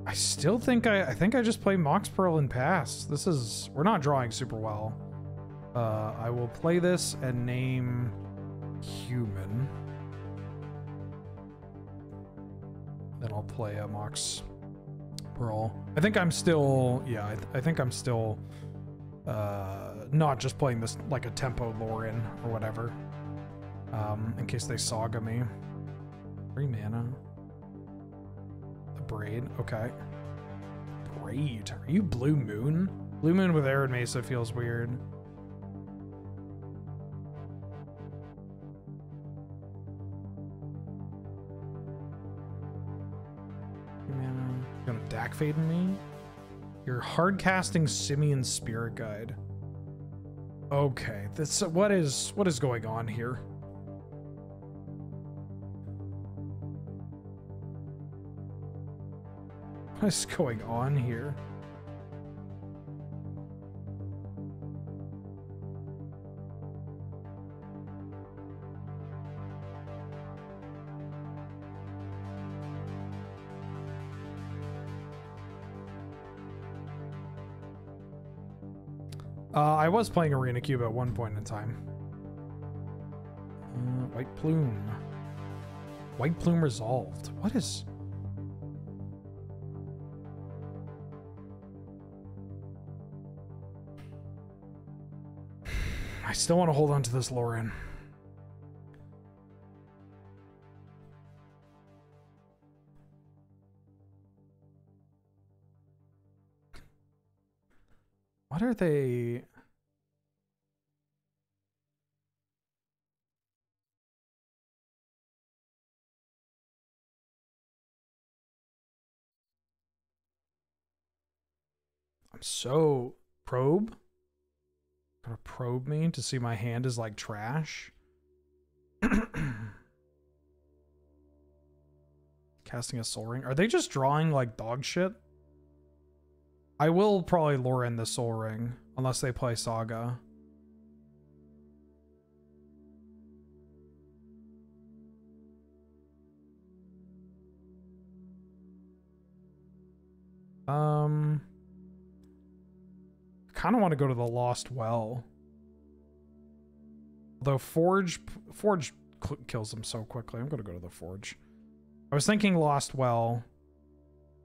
I still think I think I just play Mox Pearl and pass. We're not drawing super well. I will play this and name human. Then I'll play a Mox Pearl. I think I'm still, yeah, I think I'm still not just playing this like a tempo Lauren or whatever. In case they Saga me. 3 mana. The Braid, okay. Braid, are you Blue Moon? Blue Moon with Arid Mesa feels weird. Gonna Dak Fade me? You're hard casting Simian Spirit Guide. Okay, this what is going on here? What is going on here? I was playing Arena Cube at one point in time. White Plume. White Plume resolved. What is... I still want to hold on to this Lauren. What are they? I'm so probe. Gonna probe me to see my hand is like trash. Casting a Soul Ring. Are they just drawing like dog shit? I will probably lure in the Soul Ring unless they play Saga. Kind of want to go to the Lost Well. Although Forge kills them so quickly. I'm going to go to the Forge. I was thinking Lost Well.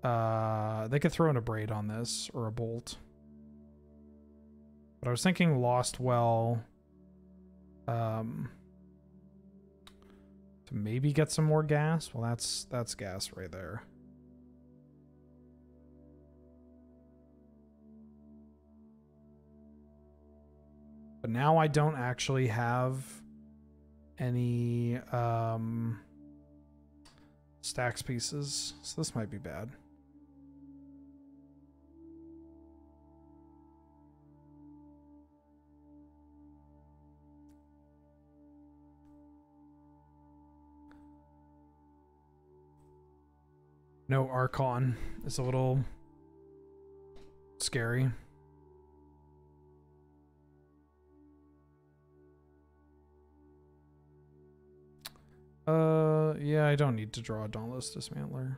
They could throw in a Braid on this or a Bolt. But I was thinking Lost Well. To maybe get some more gas. Well, that's gas right there. But now I don't actually have any stacks pieces, so this might be bad. No Archon is a little scary. Yeah, I don't need to draw a Dauntless Dismantler.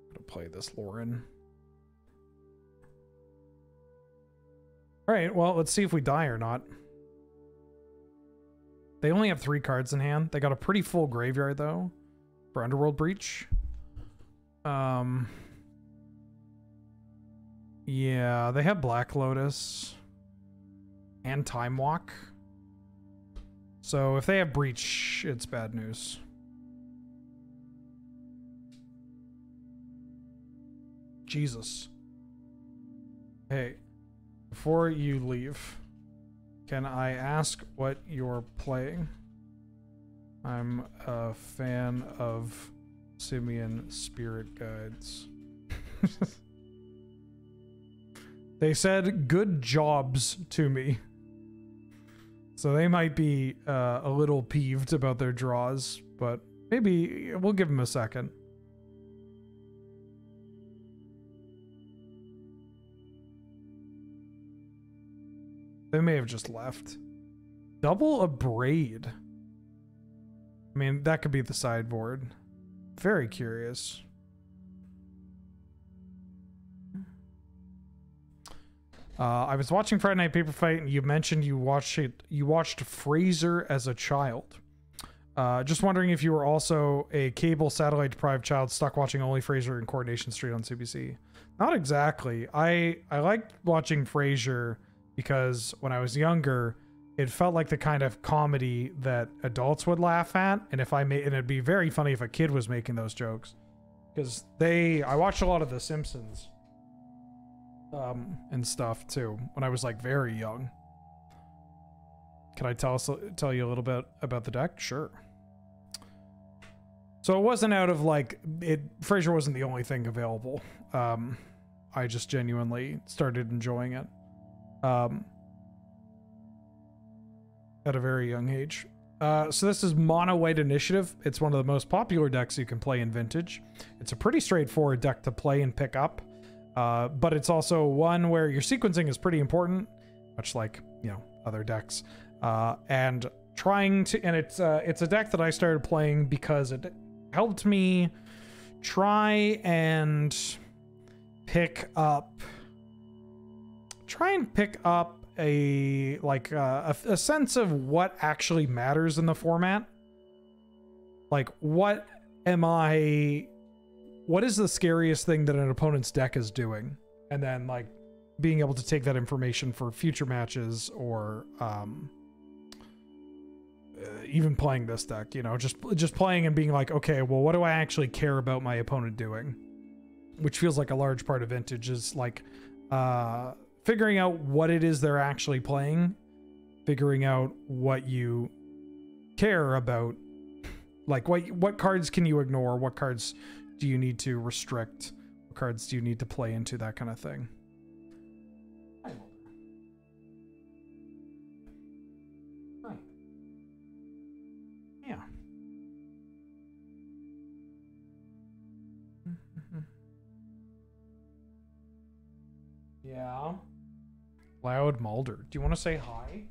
I'm gonna play this Lauren. Alright, well, let's see if we die or not. They only have 3 cards in hand. They got a pretty full graveyard, though, for Underworld Breach. Yeah, they have Black Lotus and Time Walk. So if they have Breach, it's bad news. Jesus. Hey, before you leave, Can I ask what you're playing? I'm a fan of Simian Spirit Guides. They said good jobs to me. So they might be a little peeved about their draws, but maybe we'll give them a second. They may have just left. Double a braid. I mean, that could be the sideboard. Very curious. I was watching Friday Night Paper Fight, and you mentioned you watched Fraser as a child. Just wondering if you were also a cable satellite deprived child stuck watching only Fraser and Coronation Street on CBC. Not exactly. I liked watching Frasier because when I was younger, it felt like the kind of comedy that adults would laugh at, and it'd be very funny if a kid was making those jokes. Because I watched a lot of The Simpsons, and stuff too when I was like very young. Can I tell you a little bit about the deck? Sure. So it wasn't out of like Frasier wasn't the only thing available. I just genuinely started enjoying it at a very young age. So this is Mono White Initiative. It's one of the most popular decks you can play in Vintage. It's a pretty straightforward deck to play and pick up, but it's also one where your sequencing is pretty important, much like, you know, other decks. And it's a deck that I started playing because it helped me try and pick up a sense of what actually matters in the format. Like, what is the scariest thing that an opponent's deck is doing? And then, like, being able to take that information for future matches, or even playing this deck, you know, just playing and being like, okay, well, what do I actually care about my opponent doing? Which feels like a large part of Vintage is like figuring out what it is they're actually playing, figuring out what you care about, like what cards can you ignore, what cards do you need to restrict, what cards do you need to play into, that kind of thing. Hi. Yeah. Yeah. Loud Mulder. Do you want to say hi?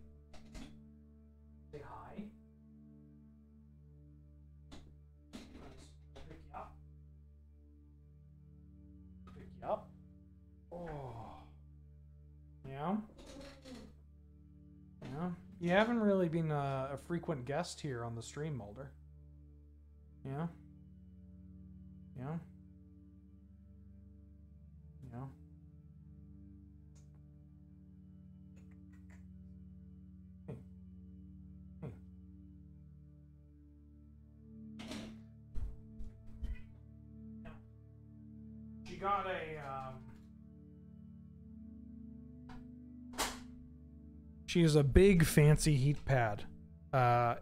Say hi. Pick you up. Pick you up. Oh. Yeah. Yeah. You haven't really been a frequent guest here on the stream, Mulder. Yeah. Yeah. Yeah. Got she has a big fancy heat pad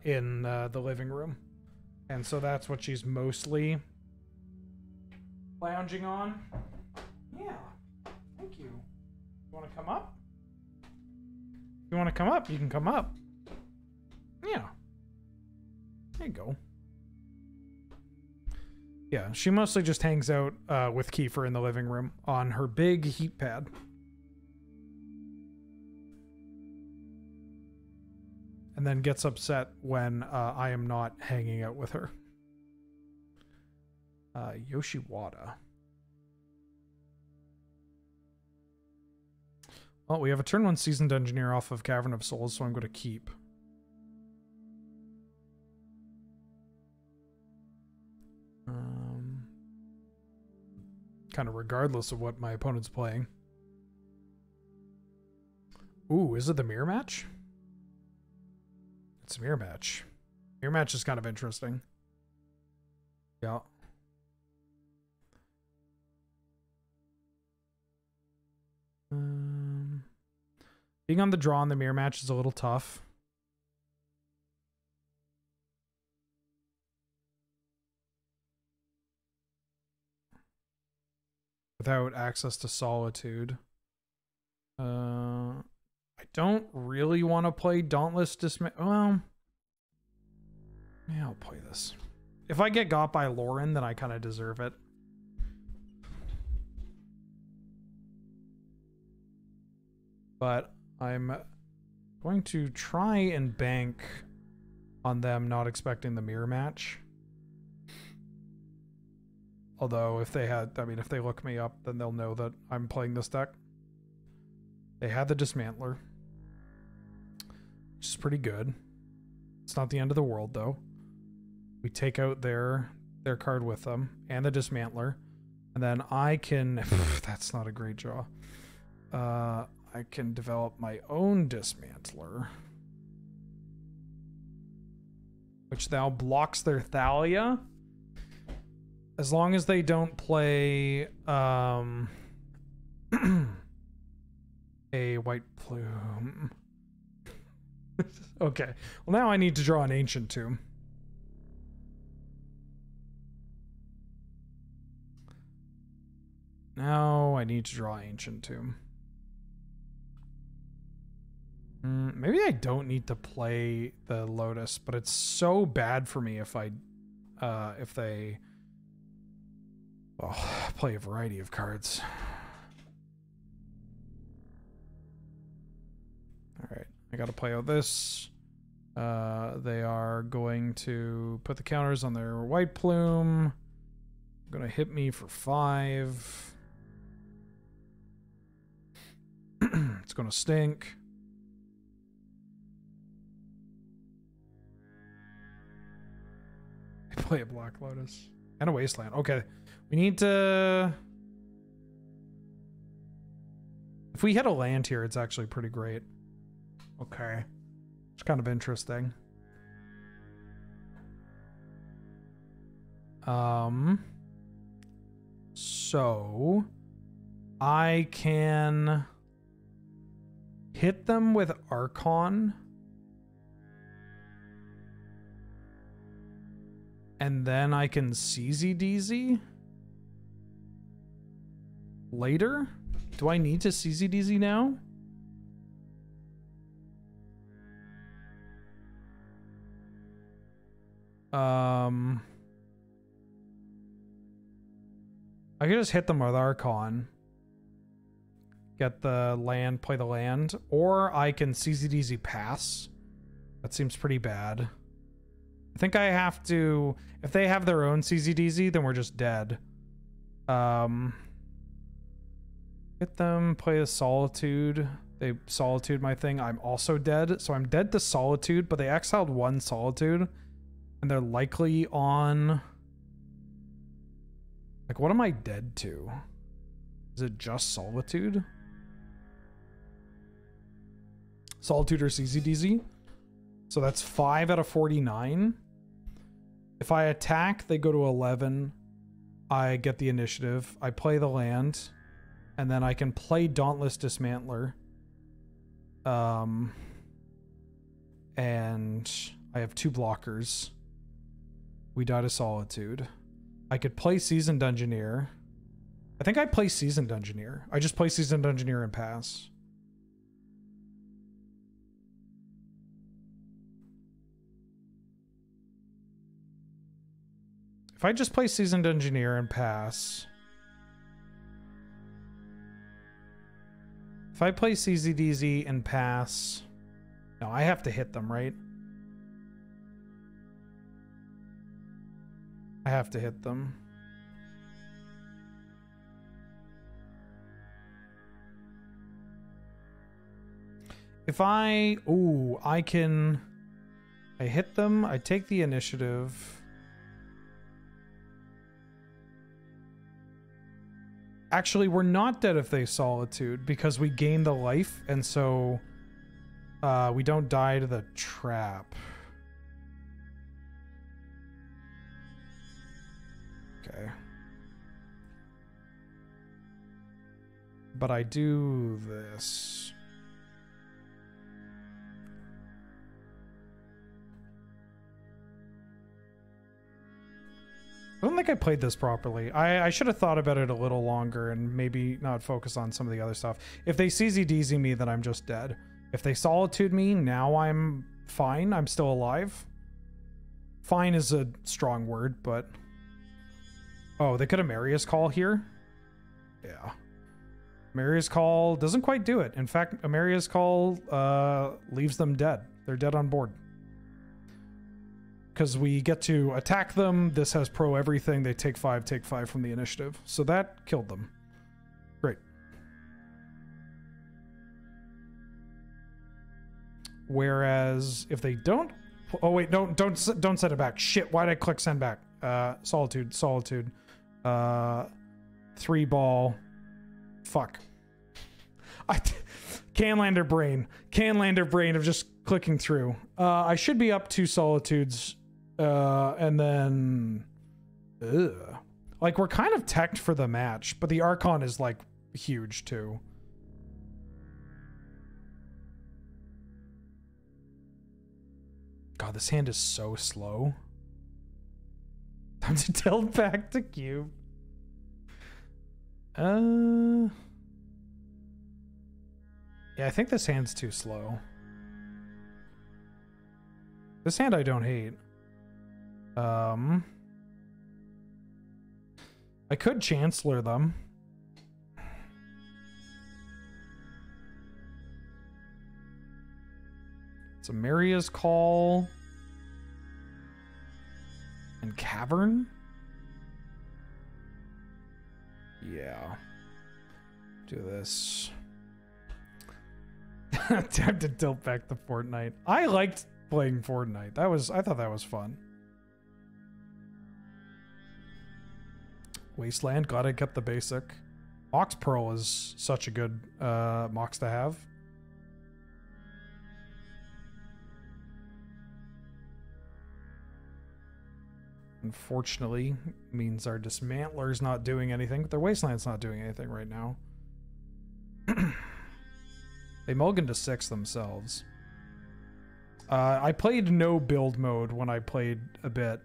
in the living room, and so that's what she's mostly lounging on. Yeah, thank you. You want to come up? If you want to come up, you can come up. Yeah, there you go. Yeah, she mostly just hangs out with Kiefer in the living room on her big heat pad. And then gets upset when I am not hanging out with her. Yoshiwada. Well, we have a turn 1 seasoned engineer off of Cavern of Souls, so I'm going to keep. Kind of regardless of what my opponent's playing. Ooh, is it the mirror match? It's a mirror match. Mirror match is kind of interesting. Yeah. Being on the draw in the mirror match is a little tough. Without access to Solitude. I don't really want to play Dauntless Dismay. Well, yeah, I'll play this. If I get got by Lauren, then I kind of deserve it. But I'm going to try and bank on them not expecting the mirror match. Although if they had, I mean, if they look me up, then they'll know that I'm playing this deck. They had the Dismantler, which is pretty good. It's not the end of the world, though. We take out their card with them and the Dismantler, and then I can. That's not a great draw. I can develop my own Dismantler, which now blocks their Thalia. As long as they don't play a White Plume. Okay. Well, now I need to draw an Ancient Tomb. Now I need to draw Ancient Tomb. Maybe I don't need to play the Lotus, but it's so bad for me if they play a variety of cards. Alright, I gotta play out this. They are going to put the counters on their White Plume. Gonna hit me for 5. It's gonna stink. I play a Black Lotus. And a Wasteland. Okay. We need to... If we hit a land here, it's actually pretty great. Okay. It's kind of interesting. So... I can... hit them with Archon. And then I can CZDZ later? Do I need to CZDZ now? I could just hit them with Archon. Get the land, play the land. Or I can CZDZ pass. That seems pretty bad. I think I have to... If they have their own CZDZ, then we're just dead. Get them, play a Solitude. They Solitude my thing. I'm also dead. So I'm dead to Solitude, but they exiled 1 Solitude. And they're likely on... Like, what am I dead to? Is it just Solitude? Solitude or CZDZ? So that's 5 out of 49. If I attack, they go to 11. I get the initiative. I play the land. And then I can play Dauntless Dismantler. And I have 2 blockers. We die to Solitude. I could play Seasoned Engineer. I think I play Seasoned Engineer. I just play Seasoned Engineer and pass. If I just play Seasoned Engineer and pass... If I play CZDZ and pass... No, I have to hit them, right? I have to hit them. If I... Ooh, I can... I hit them, I take the initiative... Actually, we're not dead if they Solitude, because we gain the life, and so we don't die to the trap. Okay. But I do this. I don't think I played this properly. I should have thought about it a little longer and maybe not focus on some of the other stuff. If they CZDZ me, then I'm just dead. If they Solitude me, now I'm fine. I'm still alive. Fine is a strong word, but... Oh, they could have Marius Call here? Yeah. Marius Call doesn't quite do it. In fact, a Marius Call leaves them dead. They're dead on board. Because we get to attack them. This has pro everything. They take 5 from the initiative. So that killed them. Great. Whereas if they don't... Oh, wait, no, don't send it back. Shit, why'd I click send back? Solitude. 3 ball. Fuck. Canlander brain of just clicking through. I should be up 2 solitudes. And then... Ugh. Like, we're kind of teched for the match, but the Archon is, like, huge, too. God, this hand is so slow. Time to tilt back to cube. Yeah, I think this hand's too slow. This hand I don't hate. I could Chancellor them. It's a Maria's Call. And Cavern? Yeah. Do this. Time to tilt back to Fortnite. I liked playing Fortnite. I thought that was fun. Wasteland, glad I kept the basic. Mox Pearl is such a good Mox to have. Unfortunately, means our Dismantler's not doing anything, but their Wasteland's not doing anything right now. They mulligan to 6 themselves. I played no build mode when I played a bit.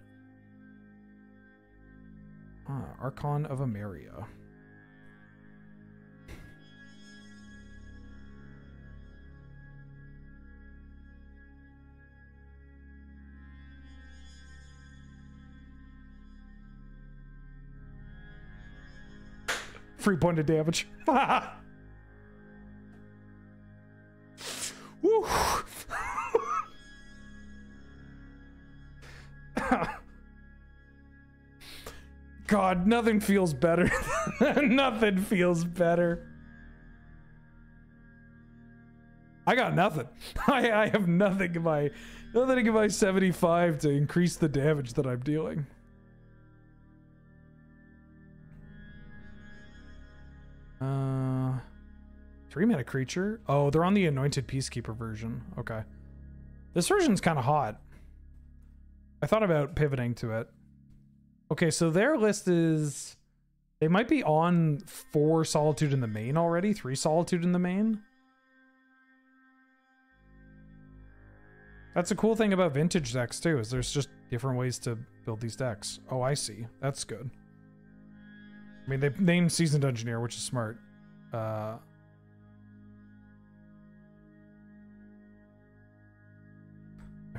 Archon of Ameria. Free point of damage. Woo. God, nothing feels better. Nothing feels better. I got nothing. I have nothing in my 75 to increase the damage that I'm dealing. Three mana creature. Oh, they're on the Anointed Peacekeeper version. Okay. This version's kind of hot. I thought about pivoting to it. Okay, so their list is... They might be on 4 Solitude in the main already. 3 Solitude in the main. That's a cool thing about vintage decks, too, is there's just different ways to build these decks. Oh, I see. That's good. I mean, they named Seasoned Engineer, which is smart. I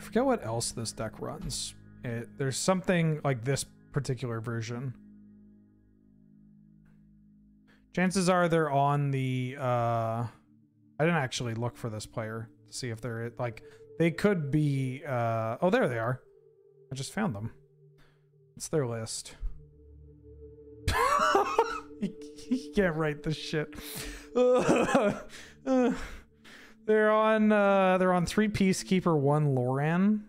forget what else this deck runs. There's something like this particular version. Chances are they're on the... I didn't actually look for this player to see if they're... like, they could be... oh, there they are. I just found them. It's their list. You can't write this shit. They're on 3 Peacekeeper, 1 Loran.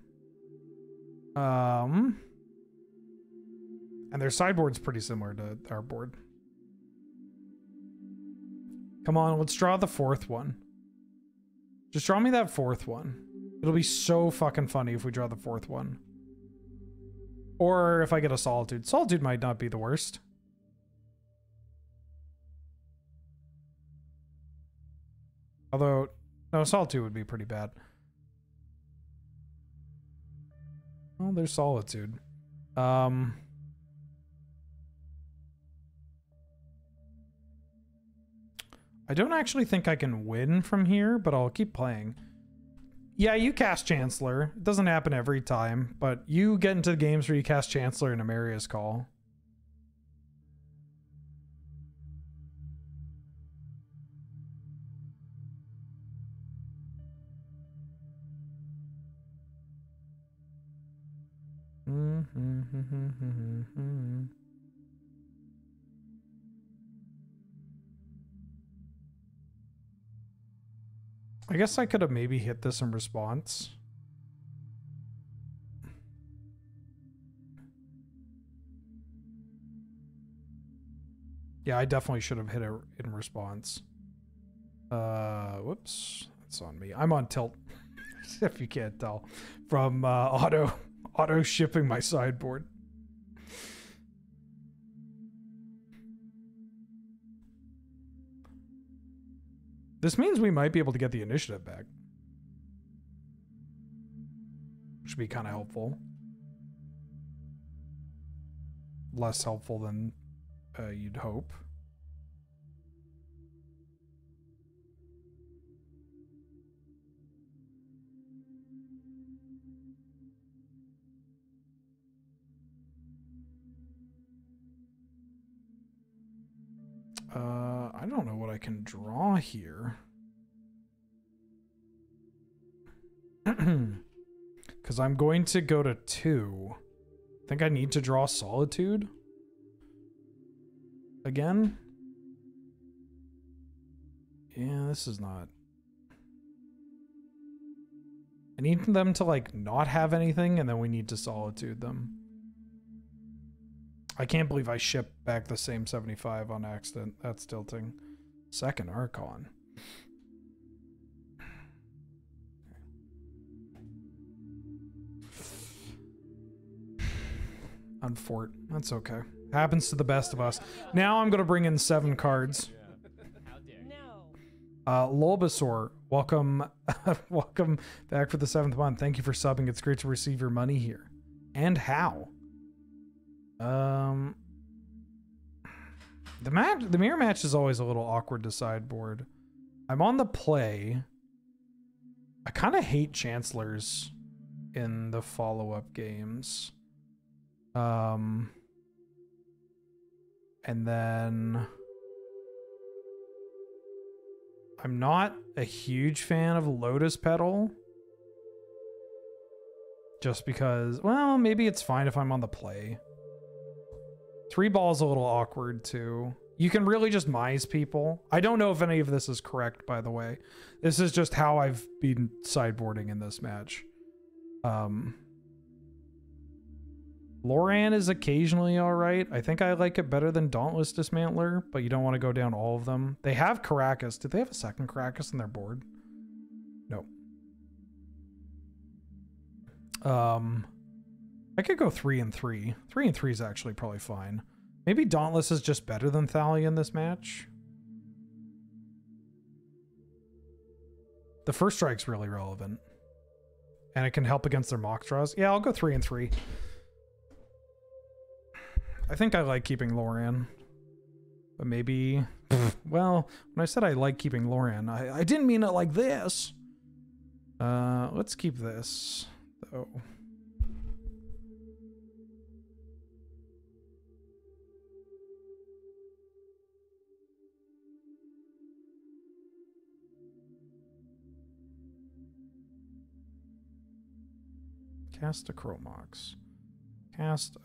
And their sideboard's pretty similar to our board. Come on, let's draw the 4th one. Just draw me that 4th one. It'll be so fucking funny if we draw the 4th one. Or if I get a Solitude. Solitude might not be the worst. Although, no, Solitude would be pretty bad. Well, there's Solitude. I don't actually think I can win from here, but I'll keep playing. Yeah, you cast Chancellor. It doesn't happen every time, but you get into the games where you cast Chancellor in Amaria's Call. I guess I could have maybe hit this in response. Yeah, I definitely should have hit it in response. Whoops. That's on me. I'm on tilt, if you can't tell, from auto shipping my sideboard. This means we might be able to get the initiative back. Which would be kind of helpful. Less helpful than you'd hope. I don't know what I can draw here. Because I'm going to go to 2. I think I need to draw Solitude again. Yeah, this is not... I need them to, like, not have anything, and then we need to Solitude them. I can't believe I shipped back the same 75 on accident. That's tilting. Second Archon. Unfort. That's okay. Happens to the best of us. Now I'm going to bring in 7 cards. Bulbasaur, welcome welcome back for the 7th month. Thank you for subbing. It's great to receive your money here. And how? The mirror match is always a little awkward to sideboard. I'm on the play. I kind of hate Chancellors in the follow-up games. And then I'm not a huge fan of Lotus Petal. Just because, well, maybe it's fine if I'm on the play. 3 ball's a little awkward too. You can really just mise people. I don't know if any of this is correct, by the way. This is just how I've been sideboarding in this match. Loran is occasionally alright. I think I like it better than Dauntless Dismantler, but you don't want to go down all of them. They have Caracas. Did they have a second Caracas in their board? No. I could go 3 and 3. 3 and 3 is actually probably fine. Maybe Dauntless is just better than Thalia in this match. The first strike's really relevant. And it can help against their mock draws. Yeah, I'll go 3 and 3. I think I like keeping Loran. But maybe... Well, when I said I like keeping Loran, I didn't mean it like this. Let's keep this, though. Cast a Chromox. Cast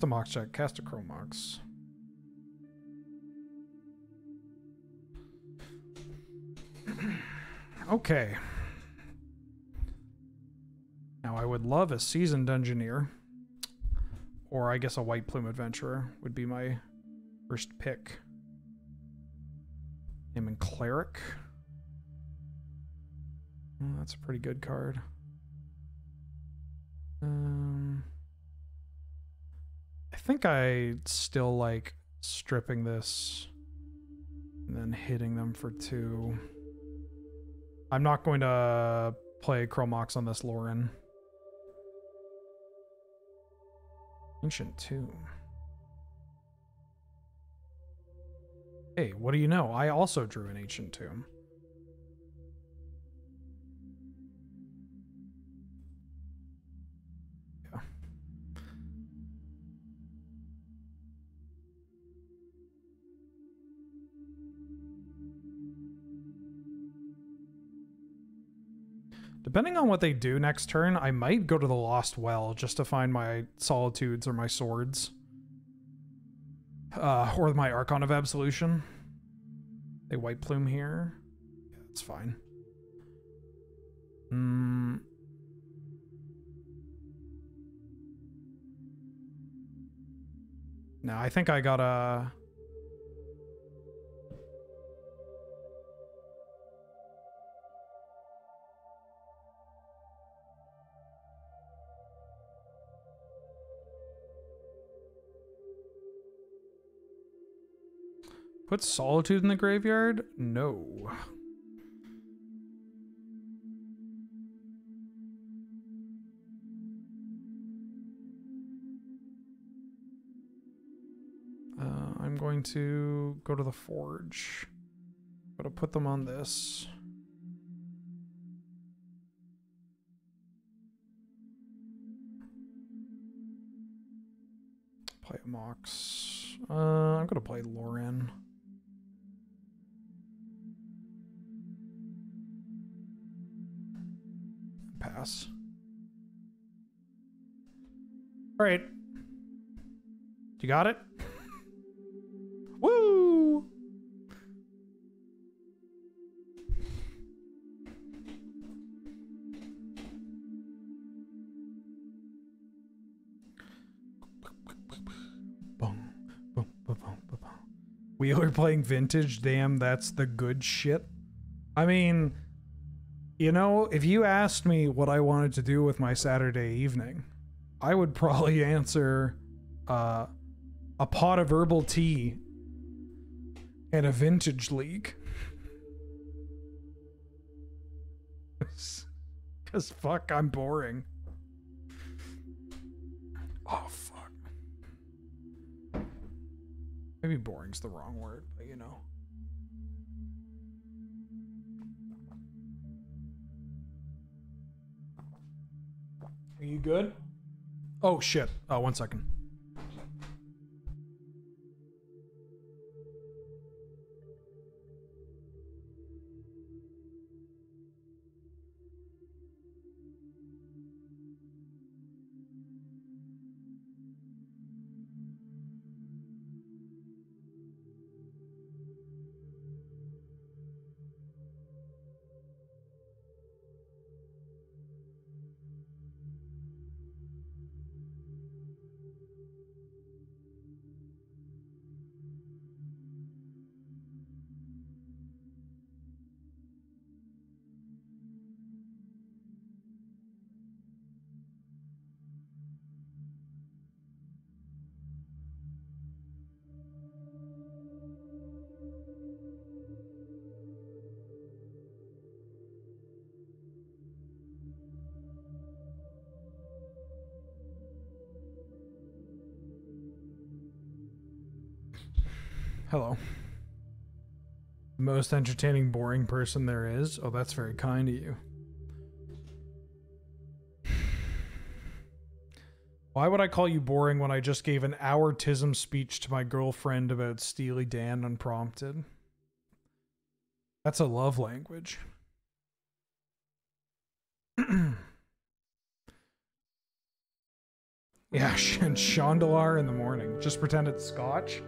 a Mox check. Cast a Chromox. Okay. Now I would love a Seasoned Engineer. Or I guess a White Plume Adventurer would be my first pick. Him and Cleric. Oh, that's a pretty good card. I think I still like stripping this and then hitting them for 2. I'm not going to play Chromox on this Loran. Ancient Tomb. Hey, what do you know? I also drew an ancient tomb. Yeah. Depending on what they do next turn, I might go to the Lost Well just to find my Solitudes or my swords. Or my Archon of Absolution. They White Plume here. Yeah, that's fine. No, I think I gotta... Put Solitude in the graveyard? No. I'm going to go to the Forge. I'm gonna put them on this. Play a Mox. I'm gonna play Lauren. Pass. All right. You got it? Woo! Boom, boom, boom, boom, boom. Wheeler playing vintage. Damn, that's the good shit. I mean, you know, if you asked me what I wanted to do with my Saturday evening, I would probably answer a pot of herbal tea and a vintage league. Because fuck, I'm boring. Oh, fuck. Maybe boring's the wrong word, but you know. Are you good? Oh, shit. Oh, 1 second. Hello. Most entertaining, boring person there is. Oh, that's very kind of you. Why would I call you boring when I just gave an hour TISM speech to my girlfriend about Steely Dan unprompted? That's a love language. Yeah, and Chandelar in the morning. Just pretend it's scotch.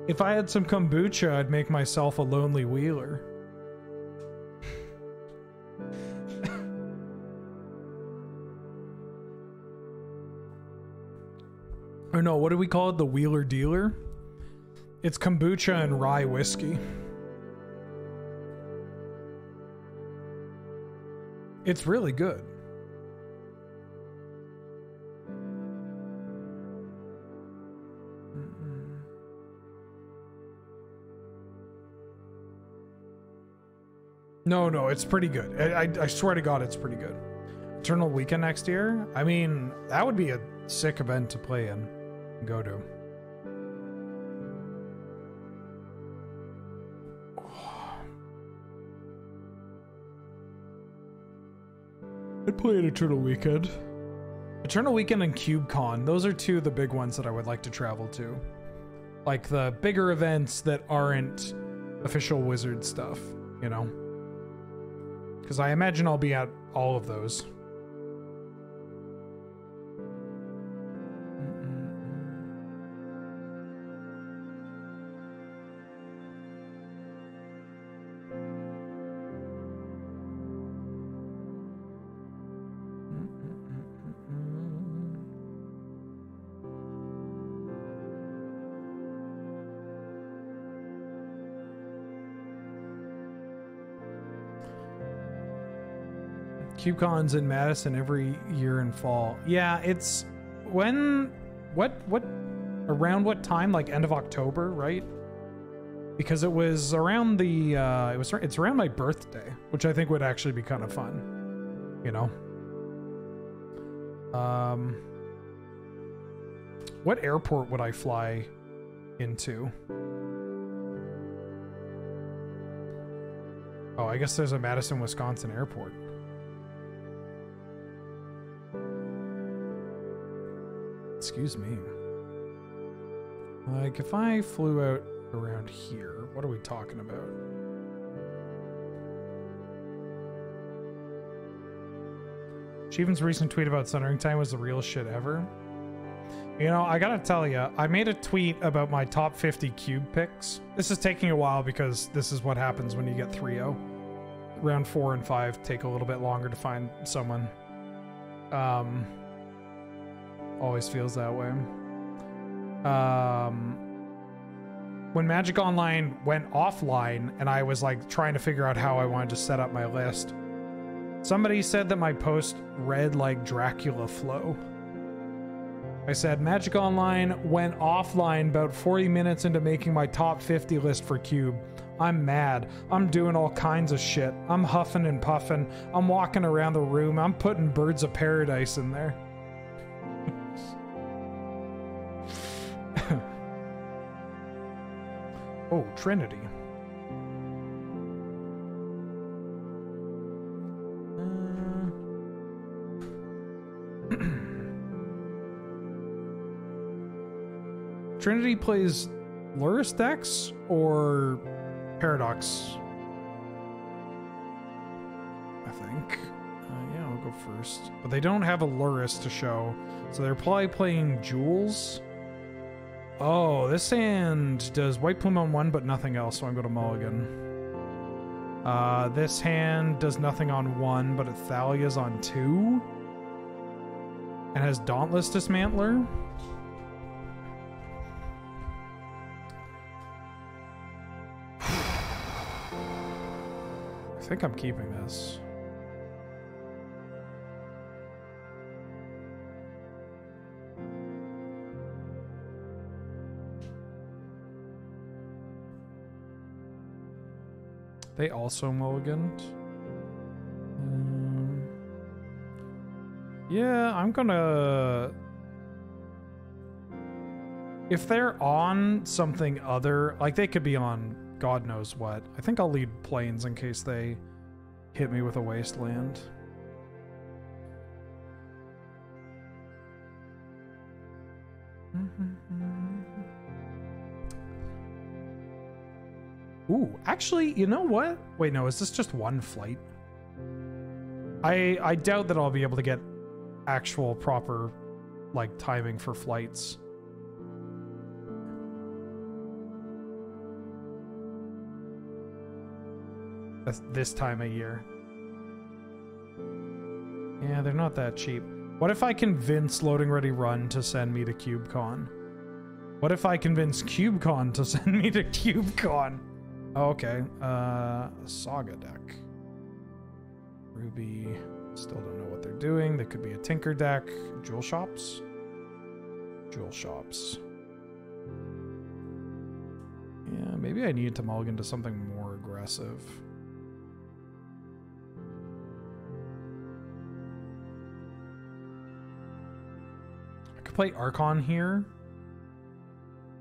If I had some kombucha, I'd make myself a lonely wheeler. Or no, what do we call it? The wheeler dealer? It's kombucha and rye whiskey. It's really good. No, it's pretty good. I swear to God, it's pretty good. Eternal Weekend next year? I mean, that would be a sick event to play in and go to. I'd play an Eternal Weekend. Eternal Weekend and CubeCon. Those are two of the big ones that I would like to travel to. Like the bigger events that aren't official Wizard stuff, you know? Because I imagine I'll be at all of those. CubeCon's in Madison every year in fall. Yeah, it's when around what time? Like end of October, right? Because it was around the it's around my birthday, which I think would actually be kind of fun, you know. What airport would I fly into? Oh, I guess there's a Madison, Wisconsin airport. Excuse me. Like, if I flew out around here, what are we talking about? Sheevan's recent tweet about Sundering Time was the realest shit ever. You know, I gotta tell you, I made a tweet about my top 50 cube picks. This is taking a while because this is what happens when you get 3-0. Round 4 and 5 take a little bit longer to find someone. Always feels that way. When Magic Online went offline and I was like trying to figure out how I wanted to set up my list, somebody said that my post read like Dracula flow. I said Magic Online went offline about 40 minutes into making my top 50 list for Cube. I'm mad. I'm doing all kinds of shit. I'm huffing and puffing. I'm walking around the room. I'm putting Birds of Paradise in there. Oh, Trinity. Trinity plays Lurrus decks or Paradox? I think. Yeah, I'll go first. But they don't have a Lurrus to show, so they're probably playing Jewels. Oh, this hand does White Plume on 1, but nothing else, so I'm going to mulligan. This hand does nothing on 1, but Athalia's on 2. And has Dauntless Dismantler. I think I'm keeping this. They also mulliganed. Yeah, I'm gonna... If they're on something other... Like, they could be on God knows what. I think I'll lead Plains in case they hit me with a Wasteland. Ooh, actually, you know what? Wait, no, is this just one flight? I doubt that I'll be able to get actual proper, like, timing for flights. That's this time of year. Yeah, they're not that cheap. What if I convince Loading Ready Run to send me to CubeCon? What if I convince CubeCon to send me to CubeCon? Oh, okay. Saga deck. Ruby. Still don't know what they're doing. They could be a Tinker deck. Jewel Shops. Jewel Shops. Yeah, maybe I need to mulligan to something more aggressive. I could play Archon here.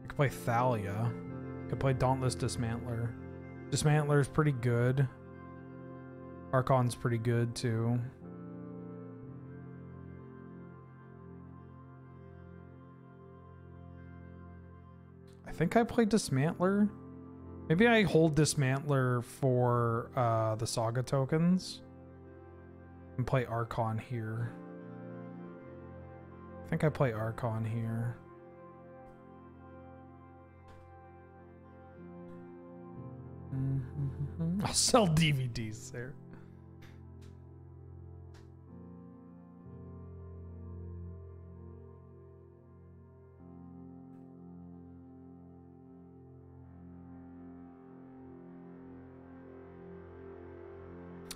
I could play Thalia. I could play Dauntless Dismantler. Dismantler is pretty good. Archon's pretty good too. I think I played Dismantler. Maybe I hold Dismantler for the Saga tokens and play Archon here. I think I play Archon here. I'll sell DVDs there.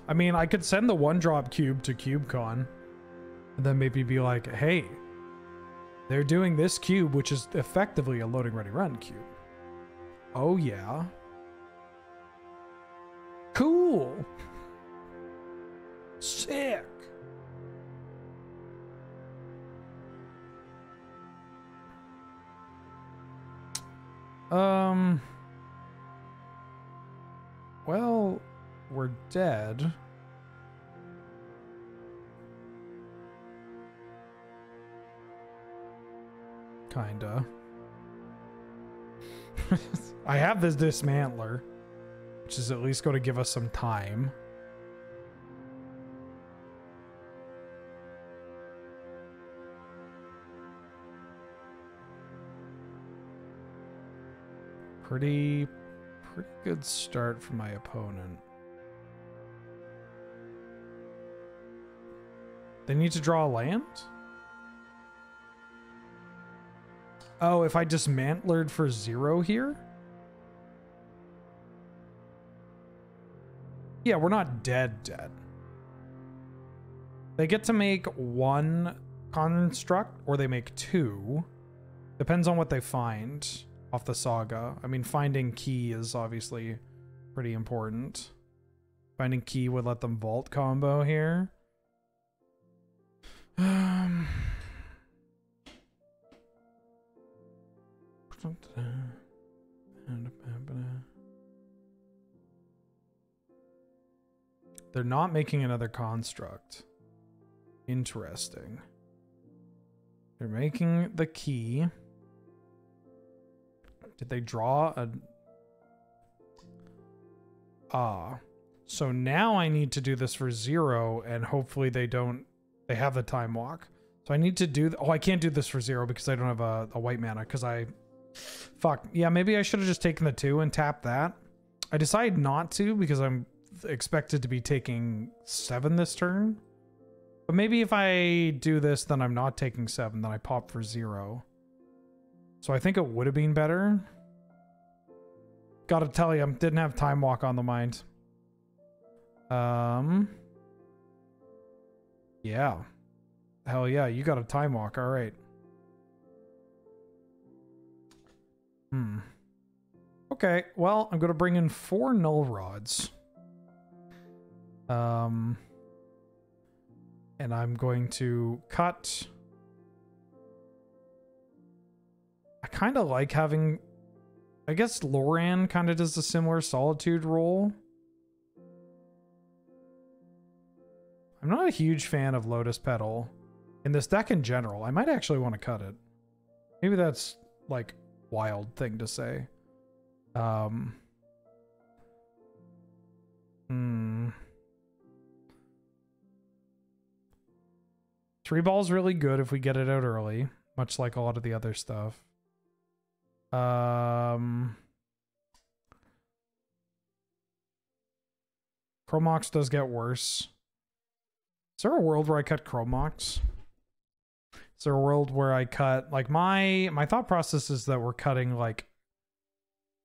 I mean, I could send the one-drop cube to CubeCon and then maybe be like, hey, they're doing this cube, which is effectively a loading ready run cube. Oh, yeah. Cool. Sick. Well, we're dead. Kinda. I have this Dismantler, which is at least going to give us some time. Pretty good start from my opponent. They need to draw a land? Oh, if I dismantlered for 0 here? Yeah, we're not dead. They get to make 1 construct, or they make 2. Depends on what they find off the Saga. I mean, finding key is obviously pretty important. Finding key would let them vault combo here. They're not making another construct. Interesting. They're making the key. Did they draw a... So now I need to do this for 0, and hopefully they don't... They have the time walk. So I need to do... Oh, I can't do this for 0 because I don't have a white mana, because I... Fuck. Yeah, maybe I should have just taken the 2 and tapped that. I decided not to because I'm expected to be taking 7 this turn. But maybe if I do this, then I'm not taking 7, then I pop for 0. So I think it would have been better. Gotta tell you, didn't have time walk on the mind. Yeah. Hell yeah, you got a time walk, alright. Okay, well, I'm gonna bring in 4 null rods. And I'm going to cut... I kind of like having... I guess Loran kind of does a similar Solitude role. I'm not a huge fan of Lotus Petal in this deck in general. I might actually want to cut it. Maybe that's, like, wild thing to say. 3 ball's really good if we get it out early, much like a lot of the other stuff. Chromox does get worse. Is there a world where I cut Chromox? Is there a world where I cut... Like, my thought process is that we're cutting, like,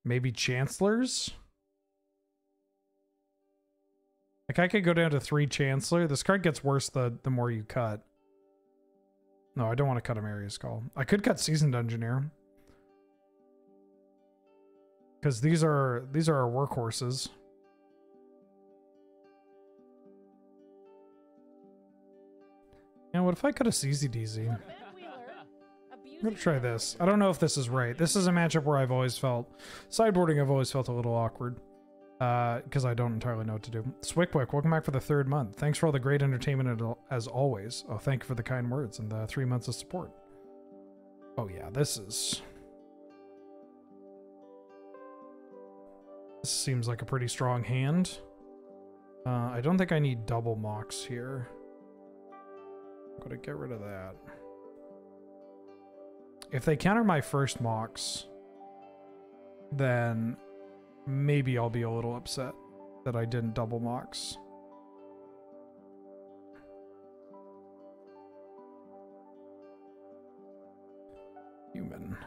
maybe Chancellors? Like, I could go down to 3 Chancellor. This card gets worse the more you cut. No, I don't want to cut Amaria's Call. I could cut Seasoned Engineer. Because these are our workhorses. Yeah, what if I cut a CZDZ? I'm gonna try this. I don't know if this is right. This is a matchup where I've always felt... Sideboarding, I've always felt a little awkward. Because I don't entirely know what to do. Swickwick, welcome back for the 3rd month. Thanks for all the great entertainment as always. Oh, thank you for the kind words and the 3 months of support. Oh yeah, this is... This seems like a pretty strong hand. I don't think I need double mocks here. I'm gonna get rid of that. If they counter my first mocks, then maybe I'll be a little upset that I didn't double mocks. Human.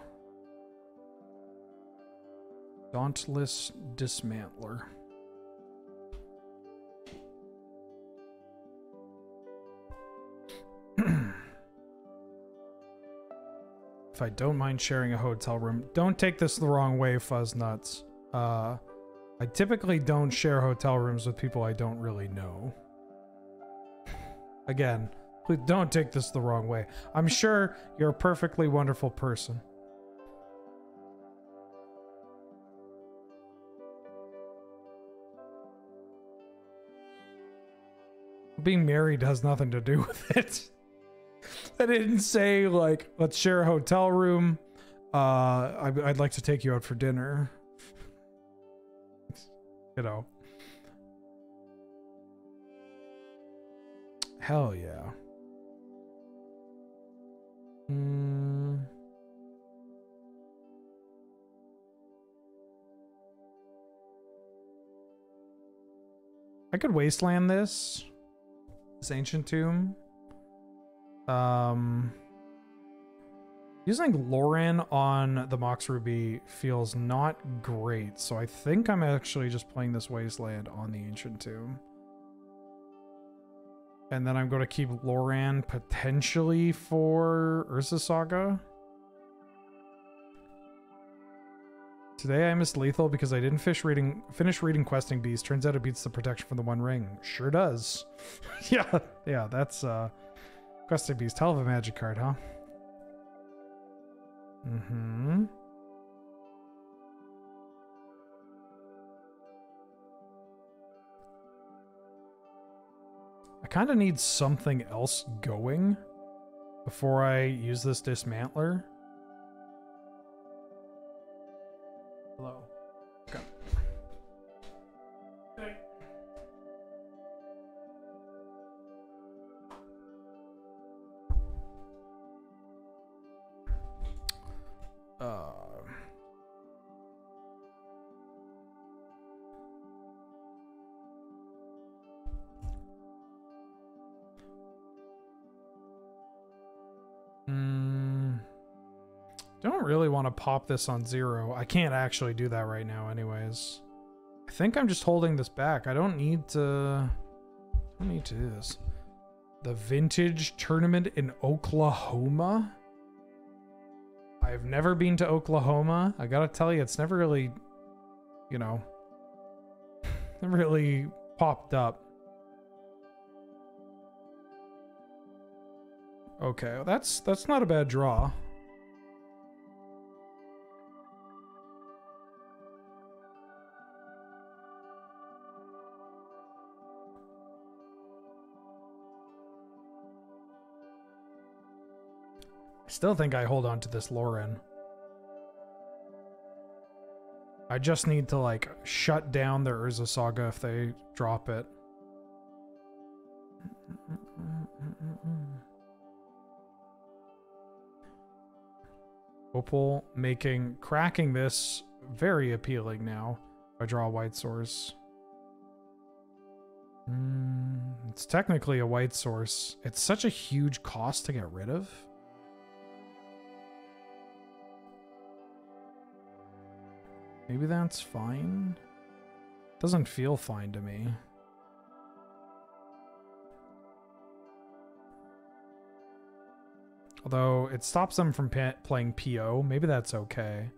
Dauntless Dismantler. If I don't mind sharing a hotel room. Don't take this the wrong way, Fuzznuts. I typically don't share hotel rooms with people I don't really know. Again, please don't take this the wrong way. I'm sure you're a perfectly wonderful person. Being married has nothing to do with it. I didn't say, like, let's share a hotel room. I'd like to take you out for dinner. You know. Hell yeah. I could wasteland this ancient tomb. Using Lauren on the Mox Ruby feels not great, so I think I'm actually just playing this wasteland on the ancient tomb. And then I'm going to keep Lauren potentially for Urza Saga. Today I missed Lethal because I didn't finish reading Questing Beast. Turns out it beats the protection from the One Ring. Sure does. yeah, that's Questing Beast. Hell of a magic card, huh? Mm-hmm. I kind of need something else going before I use this Dismantler. Hello. Okay. Hey. Don't really want to pop this on 0. I can't actually do that right now anyways. I think I'm just holding this back. I don't need to do this. The Vintage Tournament in Oklahoma? I've never been to Oklahoma. I gotta tell you, it's never really, you know, never really popped up. Okay, that's not a bad draw. I still think I hold on to this Lauren. I just need to, like, shut down their Urza Saga if they drop it. Opal cracking this very appealing now. If I draw a white source. It's technically a white source. It's such a huge cost to get rid of. Maybe that's fine. Doesn't feel fine to me. Although it stops them from playing PO. Maybe that's okay.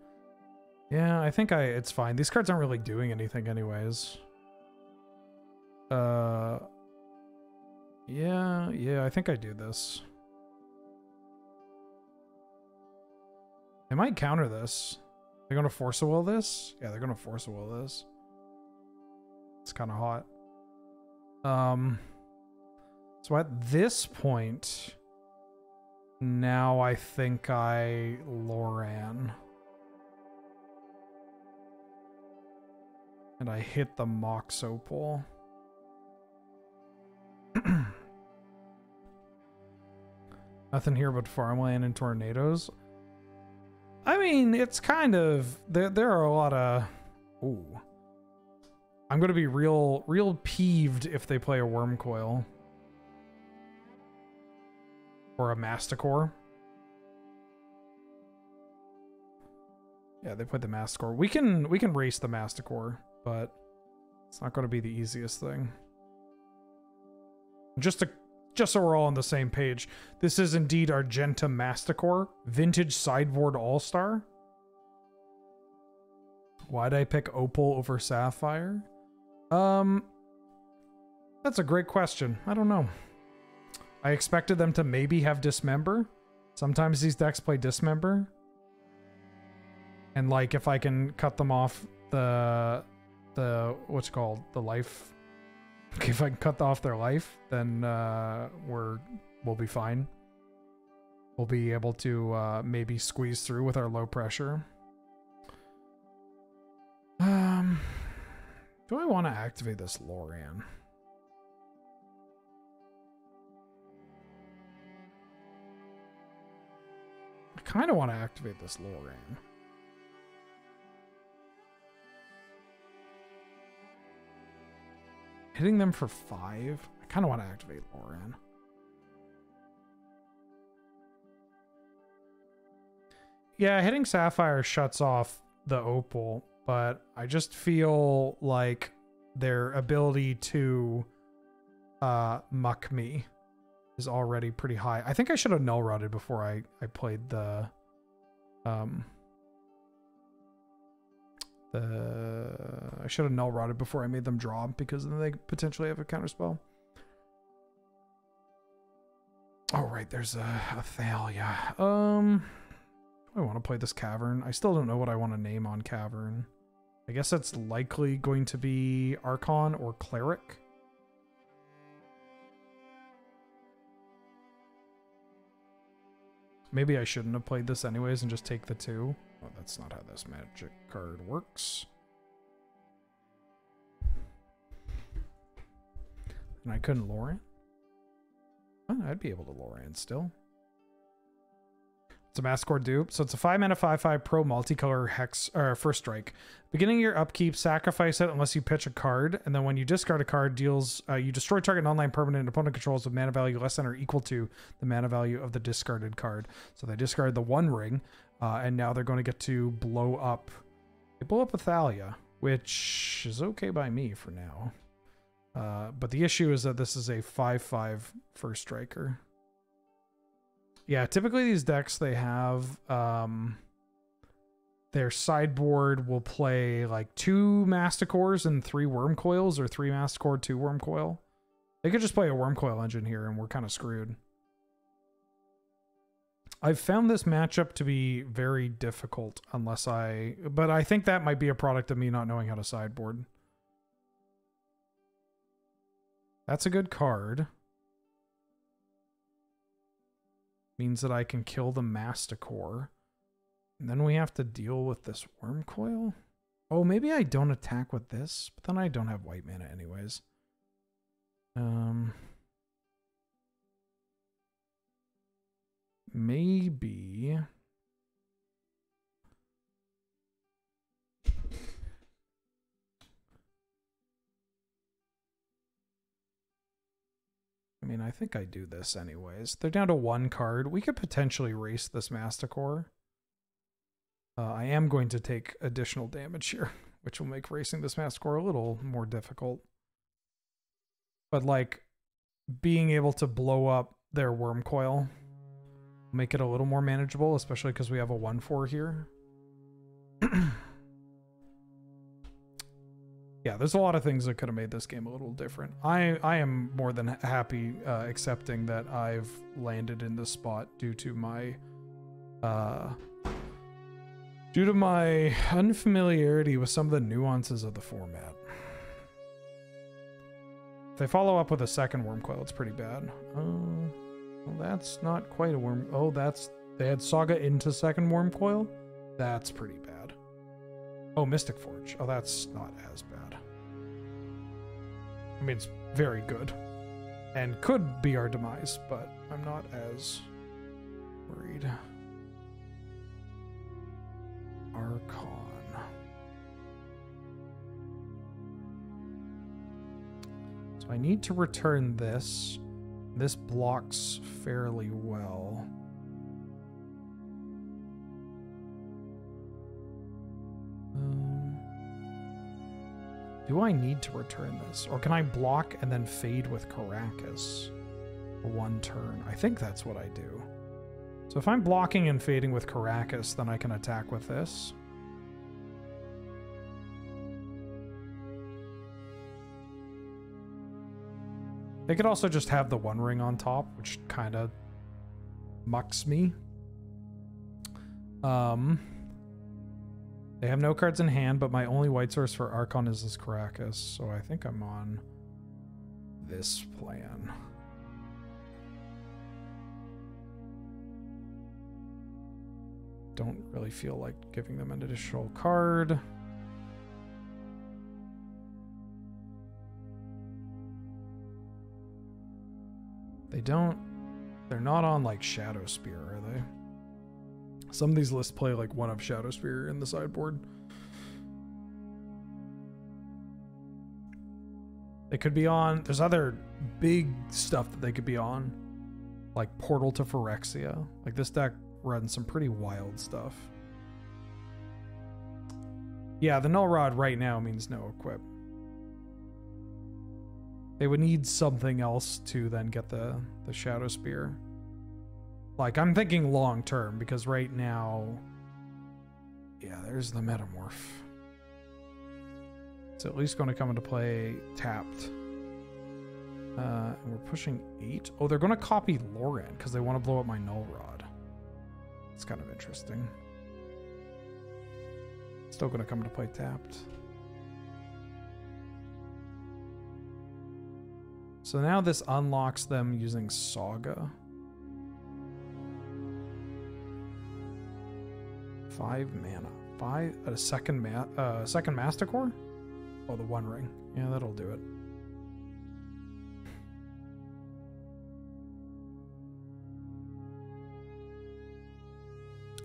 Yeah, I think it's fine. These cards aren't really doing anything anyways. Yeah, I think I do this. They might counter this. They're gonna force a will this? Yeah, they're gonna force a will this. It's kind of hot. So at this point, now I think I Loran. And I hit the Mox Opal. Nothing here but farmland and tornadoes. I mean, it's kind of... There are a lot of... Ooh. I'm going to be real peeved if they play a Worm Coil. Or a Masticore. Yeah, they played the Masticore. We can race the Masticore, but it's not going to be the easiest thing. Just so we're all on the same page, this is indeed Argenta Masticore, Vintage Sideboard All-Star. Why'd I pick Opal over Sapphire? That's a great question. I don't know. I expected them to maybe have Dismember. Sometimes these decks play Dismember. And like if I can cut them off the what's it called? The life. If I can cut off their life, then we'll be fine. We'll be able to maybe squeeze through with our low pressure. Do I want to activate this Loran? I kind of want to activate this Loran. Hitting them for 5? I kind of want to activate Loran. Yeah, hitting Sapphire shuts off the Opal, but I just feel like their ability to muck me is already pretty high. I think I should have null rotted before I played the I should have null rotted before I made them draw, because then they potentially have a counterspell. Oh right, there's a Thalia. I want to play this Cavern. I still don't know what I want to name on Cavern. I guess it's likely going to be Archon or Cleric. Maybe I shouldn't have played this anyways and just take the 2. Oh, that's not how this magic card works. And I couldn't Loran? Oh, I'd be able to Loran still. It's a Masticore dupe. So it's a 5 mana 5/5 pro multicolor hex first strike. Beginning your upkeep, sacrifice it unless you pitch a card, and then when you discard a card, deals you destroy target non-land permanent opponent controls with mana value less than or equal to the mana value of the discarded card. So they discard the One Ring, and now they're going to get to blow up. They blow up a Thalia, which is okay by me for now. But the issue is that this is a 5/5 first striker. Yeah, typically these decks, they have their sideboard will play like 2 Masticores and 3 Worm Coils, or 3 Masticore, 2 Worm Coil. They could just play a Worm Coil engine here and we're kind of screwed. I've found this matchup to be very difficult but I think that might be a product of me not knowing how to sideboard. That's a good card. Means that I can kill the Masticore. And then we have to deal with this Worm Coil. Oh, maybe I don't attack with this, but then I don't have white mana anyways. Maybe. I mean, I think I do this anyways. They're down to 1 card. We could potentially race this Masticore. I am going to take additional damage here, which will make racing this Masticore a little more difficult. But like, being able to blow up their Worm Coil, make it a little more manageable, especially because we have a 1/4 here. Yeah, there's a lot of things that could have made this game a little different. I am more than happy accepting that I've landed in this spot due to my unfamiliarity with some of the nuances of the format. If they follow up with a second Worm Coil, it's pretty bad. Well, that's not quite a Worm. Oh, they had Saga into second Worm Coil? That's pretty bad. Oh, Mystic Forge. Oh, that's not as bad. I mean, it's very good. And could be our demise, but I'm not as worried. Archon. So I need to return this. This blocks fairly well. Do I need to return this? Or can I block and then fade with Caracas for 1 turn? I think that's what I do. So if I'm blocking and fading with Caracas, then I can attack with this. They could also just have the One Ring on top, which kind of mucks me. They have no cards in hand, but my only white source for Archon is this Caracas, so I think I'm on this plan. Don't really feel like giving them an additional card. They're not on like Shadow Spear, are they? Some of these lists play like one of Shadow Spear in the sideboard. They could be on, there's other big stuff that they could be on, like Portal to Phyrexia. Like this deck runs some pretty wild stuff. Yeah, the Null Rod right now means no equip. They would need something else to then get the Shadow Spear. Like, I'm thinking long term, because right now... Yeah, there's the Metamorph. It's at least going to come into play tapped. And we're pushing 8. Oh, they're going to copy Lauren, because they want to blow up my Null Rod. It's kind of interesting. Still going to come into play tapped. So now this unlocks them using Saga. 5 mana. A second Masticore? Oh, the One Ring. Yeah, that'll do it.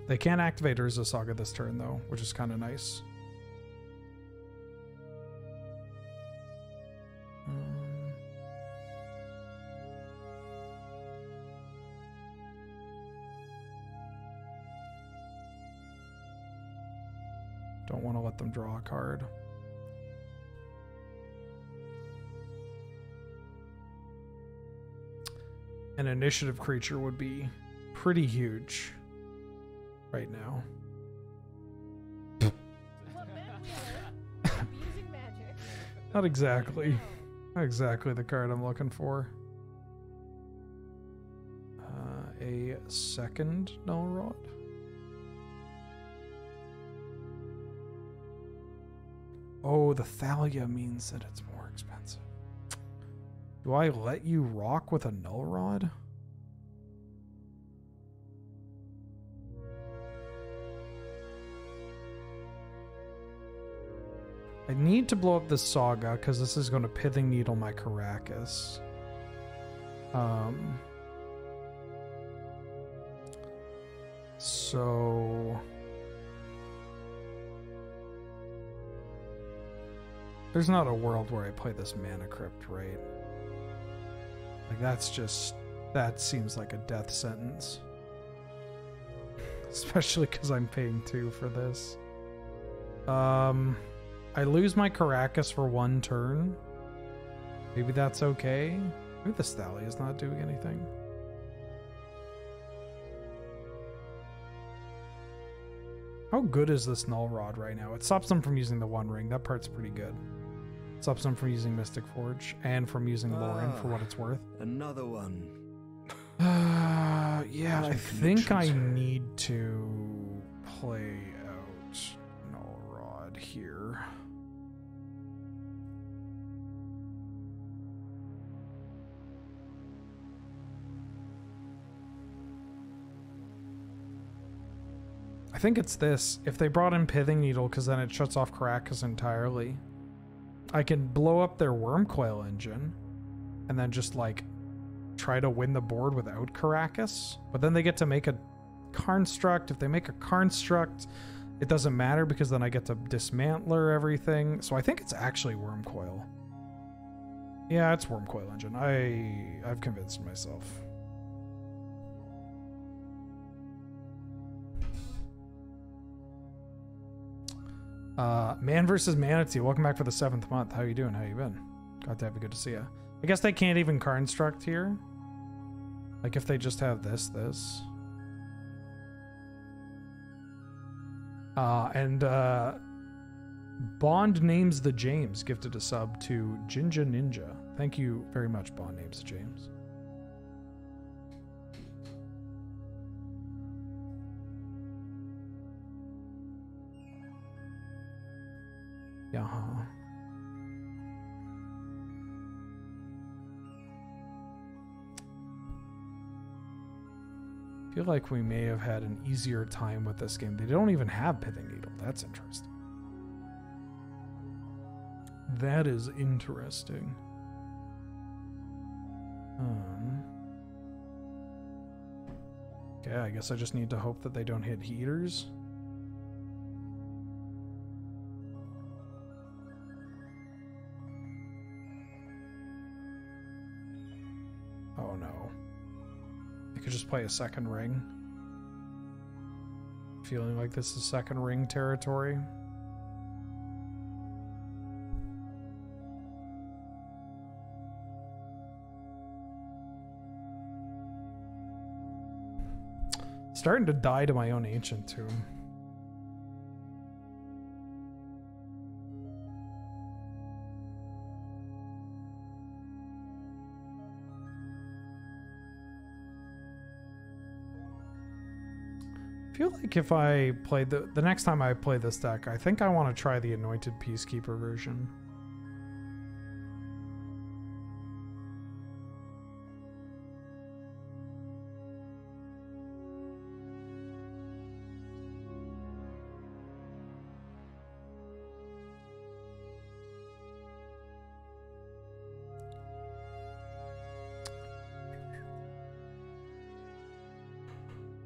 They can't activate Urza Saga this turn, though, which is kind of nice. Don't want to let them draw a card. An initiative creature would be pretty huge right now. Abusing magic. Not exactly. Not exactly the card I'm looking for. A second Null Rod. Oh, the Thalia means that it's more expensive. Do I let you rock with a Null Rod? I need to blow up this Saga because this is going to Pithing Needle my Caracas. So... There's not a world where I play this Mana Crypt, right? Like, that's just... That seems like a death sentence. Especially because I'm paying 2 for this. I lose my Caracas for 1 turn. Maybe that's okay. Maybe this Thalia is not doing anything. How good is this Null Rod right now? It stops them from using the One Ring. That part's pretty good. It stops them from using Mystic Forge and from using Lauren for what it's worth. Another one. Yeah, I think I need to play out Null Rod here. I think it's this. If they brought in Pithing Needle, because then it shuts off Caracas entirely, I can blow up their Worm Coil engine and then just like try to win the board without Caracas. But then they get to make a Construct. If they make a Construct, it doesn't matter because then I get to dismantler everything. So I think it's actually Worm Coil. Yeah, it's Worm Coil engine. I've convinced myself. Man versus Manatee. Welcome back for the 7th month. How you doing? How you been? Glad to have you. Good to see you. I guess they can't even Construct here. Like if they just have this. Bond Names the James gifted a sub to Jinja Ninja. Thank you very much, Bond Names the James. Yeah. I feel like we may have had an easier time with this game. They don't even have Pithing Needle. That's interesting. That is interesting. Okay, I guess I just need to hope that they don't hit heaters. Oh no. I could just play a second ring. Feeling like this is second ring territory. Starting to die to my own Ancient Tomb. I feel like if I played the next time I play this deck, I think I want to try the Anointed Peacekeeper version.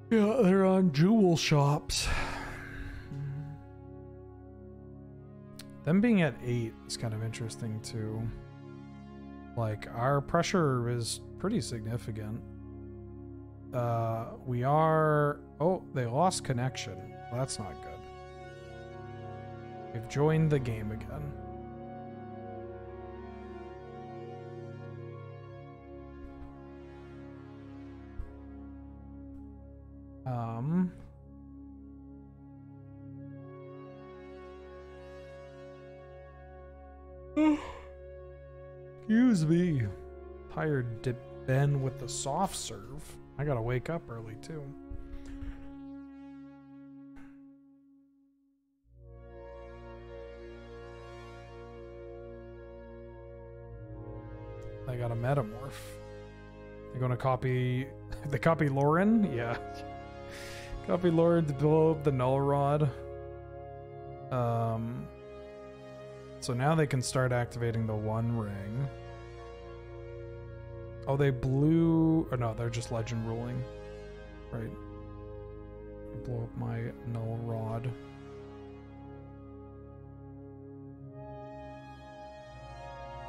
Yeah, they're on jewel shops. Them being at 8 is kind of interesting too. Like, our pressure is pretty significant. We are... Oh, they lost connection. Well, that's not good. We've joined the game again. Excuse me. Tired to Ben with the soft serve. I gotta wake up early too. They got a metamorph. They're gonna copy. They copy Lauren? Yeah. Copy Lauren to blow up the Null Rod. So now they can start activating the One Ring. Oh, they blew... Or no, they're just Legend ruling. Right. Blow up my Null Rod.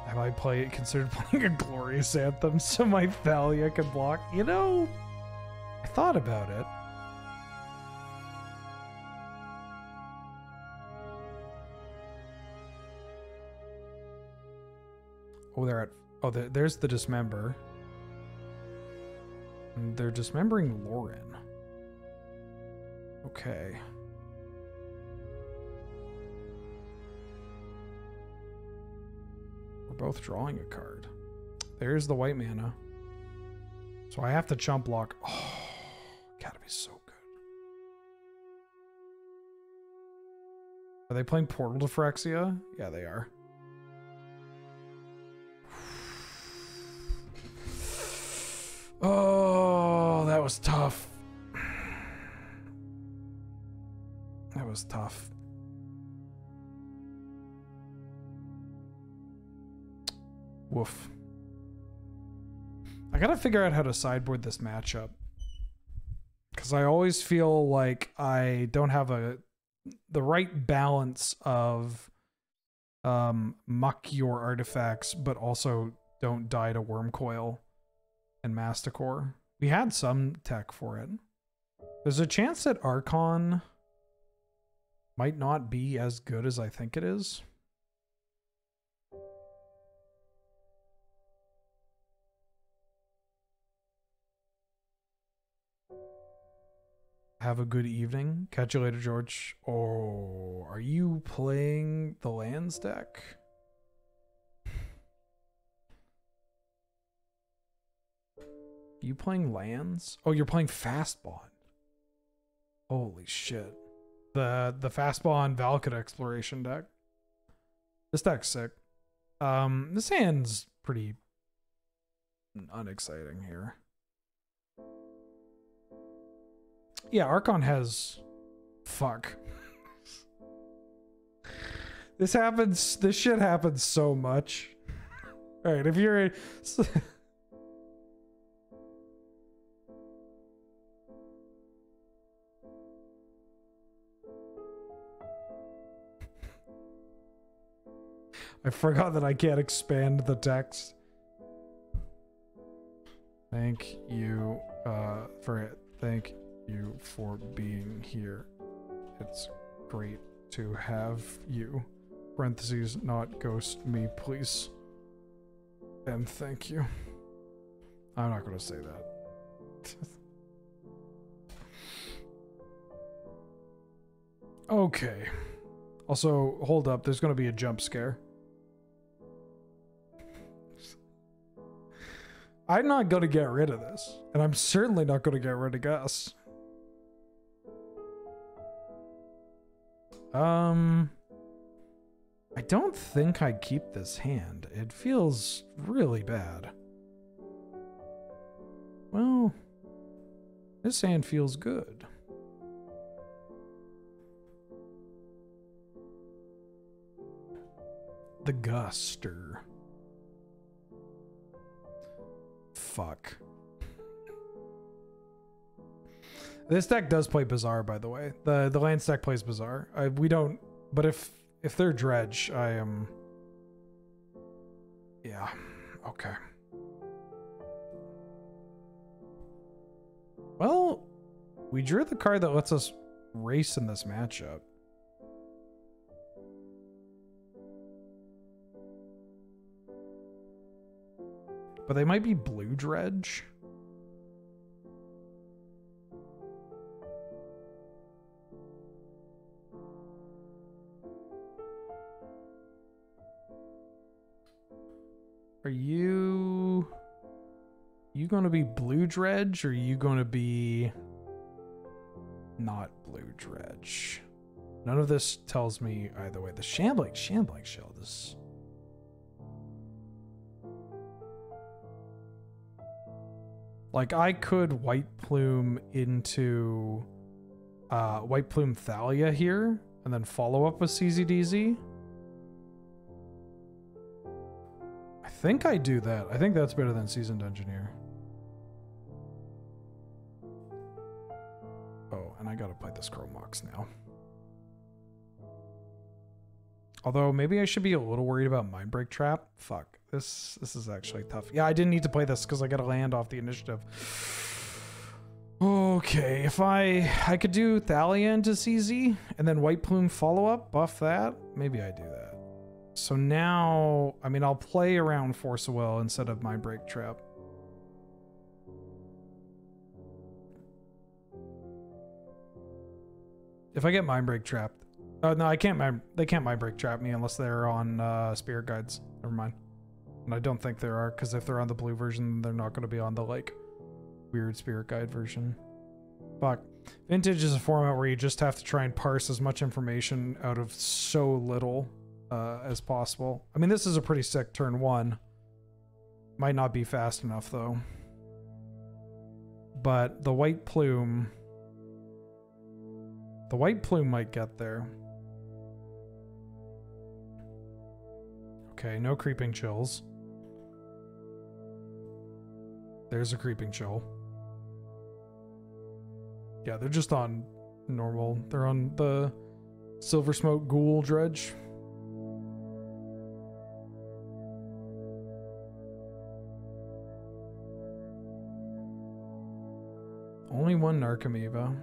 Have I considered playing a Glorious Anthem so my Thalia can block? You know, I thought about it. Oh, they're at... Oh, there's the Dismember. And they're dismembering Lauren. Okay. We're both drawing a card. There's the white mana. So I have to chump block. Oh, gotta be so good. Are they playing Portal to Phyrexia? Yeah, they are. Oh, that was tough. That was tough. Woof. I gotta figure out how to sideboard this matchup. Because I always feel like I don't have the right balance of muck your artifacts, but also don't die to Wormcoil and Masticore. We had some tech for it. There's a chance that Archon might not be as good as I think it is. Have a good evening. Catch you later, George. Oh, are you playing the lands deck? You playing lands? Oh, you're playing Fastbond. Holy shit. The Fastbond Valakut Exploration deck. This deck's sick. This hand's pretty unexciting here. Yeah, Archon has... Fuck. This shit happens so much. Alright, if you're... I forgot that I can't expand the text. Thank you for it. Thank you for being here. It's great to have you. Parentheses, not ghost me, please. And thank you. I'm not going to say that. Okay. Also, hold up. There's going to be a jump scare. I'm not going to get rid of this. And I'm certainly not going to get rid of Gus. I don't think I'd keep this hand. It feels really bad. Well, this hand feels good. The Guster. Fuck. This deck does play Bazaar, by the way. The Lance deck plays Bazaar. We don't... But if they're Dredge, I am... Yeah. Okay. Well, we drew the card that lets us race in this matchup. But they might be blue Dredge. Are you going to be blue Dredge, or are you going to be not blue Dredge? None of this tells me either way. The Shambling Shield is... Like, I could White Plume into White Plume Thalia here, and then follow up with CZDZ. I think I do that. I think that's better than Seasoned Engineer. Oh, and I gotta play this Chromox now. Although, maybe I should be a little worried about Mindbreak Trap. Fuck. This is actually tough. Yeah, I didn't need to play this because I gotta land off the initiative. Okay, if I could do Thalia into CZ, and then White Plume follow-up, buff that, maybe I do that. So now, I mean, I'll play around Force of Will instead of Mindbreak Trap. If I get Mindbreak Trapped... Oh, no, I can't. They can't Mindbreak Trap me unless they're on Spirit Guides. Never mind. And I don't think there are, because if they're on the blue version, they're not going to be on the, like, weird Spirit Guide version. Fuck. Vintage is a format where you just have to try and parse as much information out of so little as possible. I mean, this is a pretty sick turn one. Might not be fast enough, though. But the White Plume... The white plume might get there. Okay, no creeping chills. There's a creeping chill. Yeah, they're just on normal. They're on the Silver Smoke Ghoul Dredge. Only one Narcomoeba.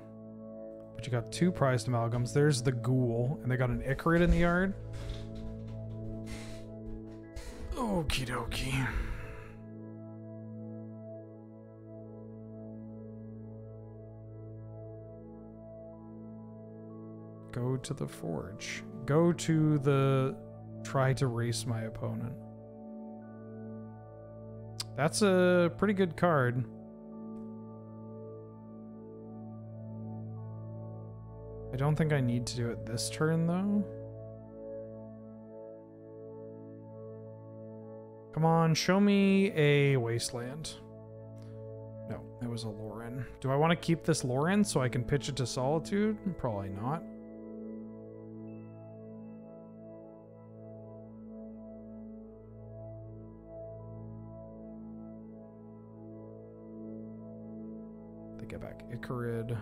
But you got 2 prized amalgams. There's the Ghoul, and they got an Icarid in the yard. Okie dokie. Go to the forge. Go to the... Try to race my opponent. That's a pretty good card. I don't think I need to do it this turn, though. Come on, show me a wasteland. No, it was a Lauren. Do I want to keep this Lauren so I can pitch it to Solitude? Probably not. They get back Icarid.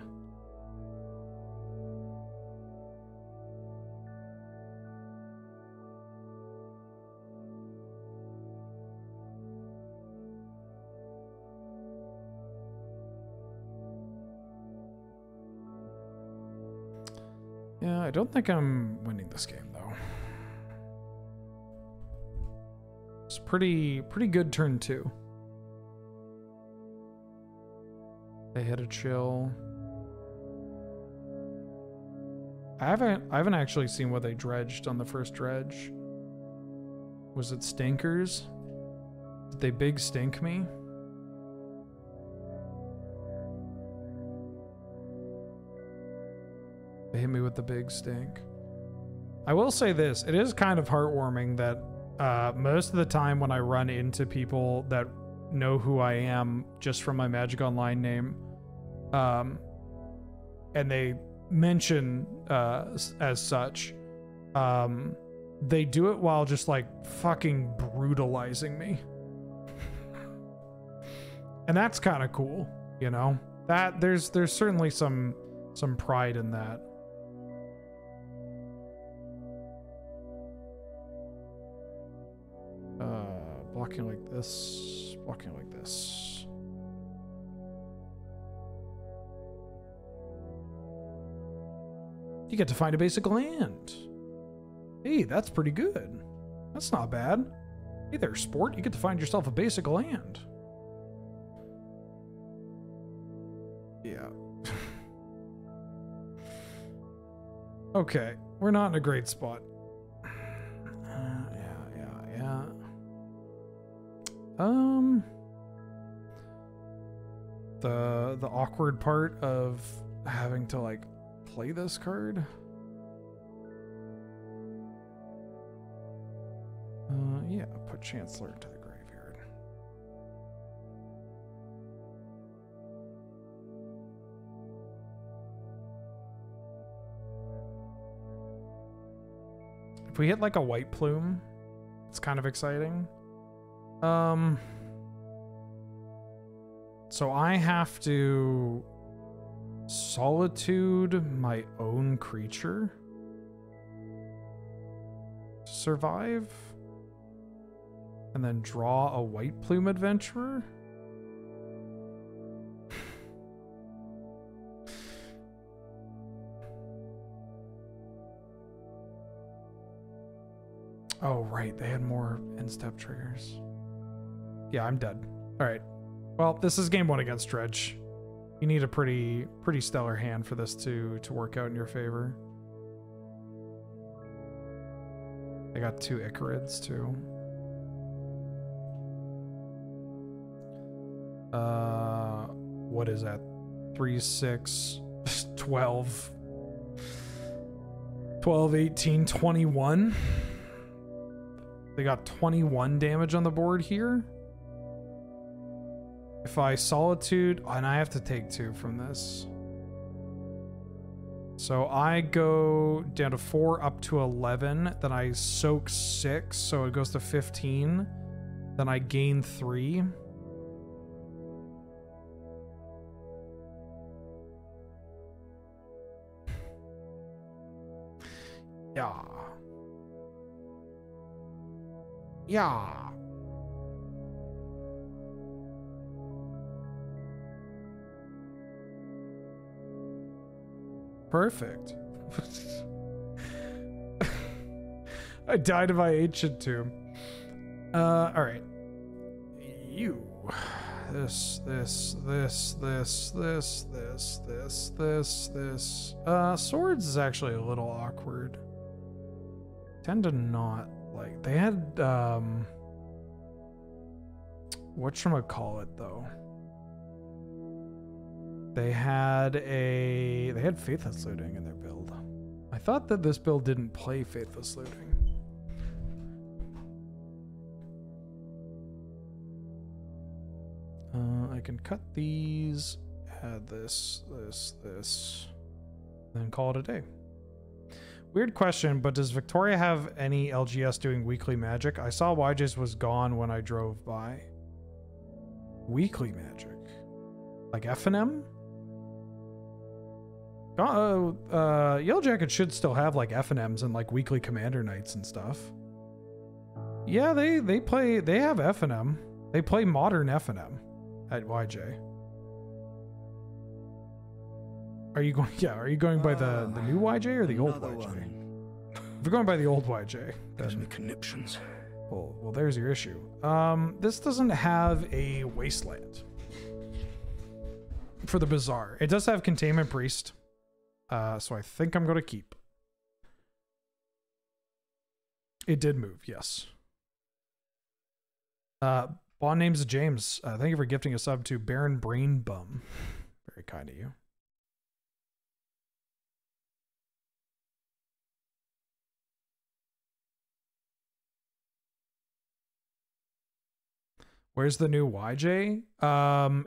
Yeah, I don't think I'm winning this game, though. It's pretty good turn 2. They hit a chill. I haven't actually seen what they dredged on the first dredge. Was it stinkers? Did they big stink me? They hit me with the big stink. I will say this, it is kind of heartwarming that most of the time when I run into people that know who I am just from my Magic Online name, and they mention as such, they do it while just like fucking brutalizing me. And that's kind of cool, you know? That there's certainly some pride in that. Blocking like this, blocking like this. You get to find a basic land. Hey, that's pretty good. That's not bad. Hey there, sport. You get to find yourself a basic land. Yeah. Okay, we're not in a great spot. Yeah. The awkward part of having to like play this card. Yeah, put Chancellor into the graveyard. If we hit like a white plume, it's kind of exciting. So I have to Solitude my own creature to survive, and then draw a white plume adventurer. Oh, right. They had more end-step triggers. Yeah, I'm dead. All right. Well, this is game 1 against Dredge. You need a pretty stellar hand for this to work out in your favor. I got 2 Icarids, too. What is that? 3, 6, 12. 12, 18, 21. They got 21 damage on the board here. If I Solitude, and I have to take 2 from this. So I go down to 4 up to 11. Then I soak 6, so it goes to 15. Then I gain 3. Yeah. Yeah. Perfect. I died of my ancient tomb. All right. You. This. Swords is actually a little awkward. Tend to not like. They had whatchamacallit though. They had Faithless Looting in their build. I thought that this build didn't play Faithless Looting. I can cut these, add this, then call it a day. Weird question, but does Victoria have any LGS doing weekly magic? I saw YJ's was gone when I drove by. Weekly magic? Like F&M? Yellow Jacket should still have like F&Ms and like weekly commander nights and stuff. Yeah, they have F&M. They play modern F&M at YJ. Are you going by the new YJ or the old YJ? If you're going by the old YJ, gives me conniptions. Well, there's your issue. This doesn't have a wasteland for the Bazaar. It does have Containment Priest. So I think I'm going to keep. It did move, yes. Bond name's James. Thank you for gifting a sub to Baron Brain Bum. Very kind of you. Where's the new YJ?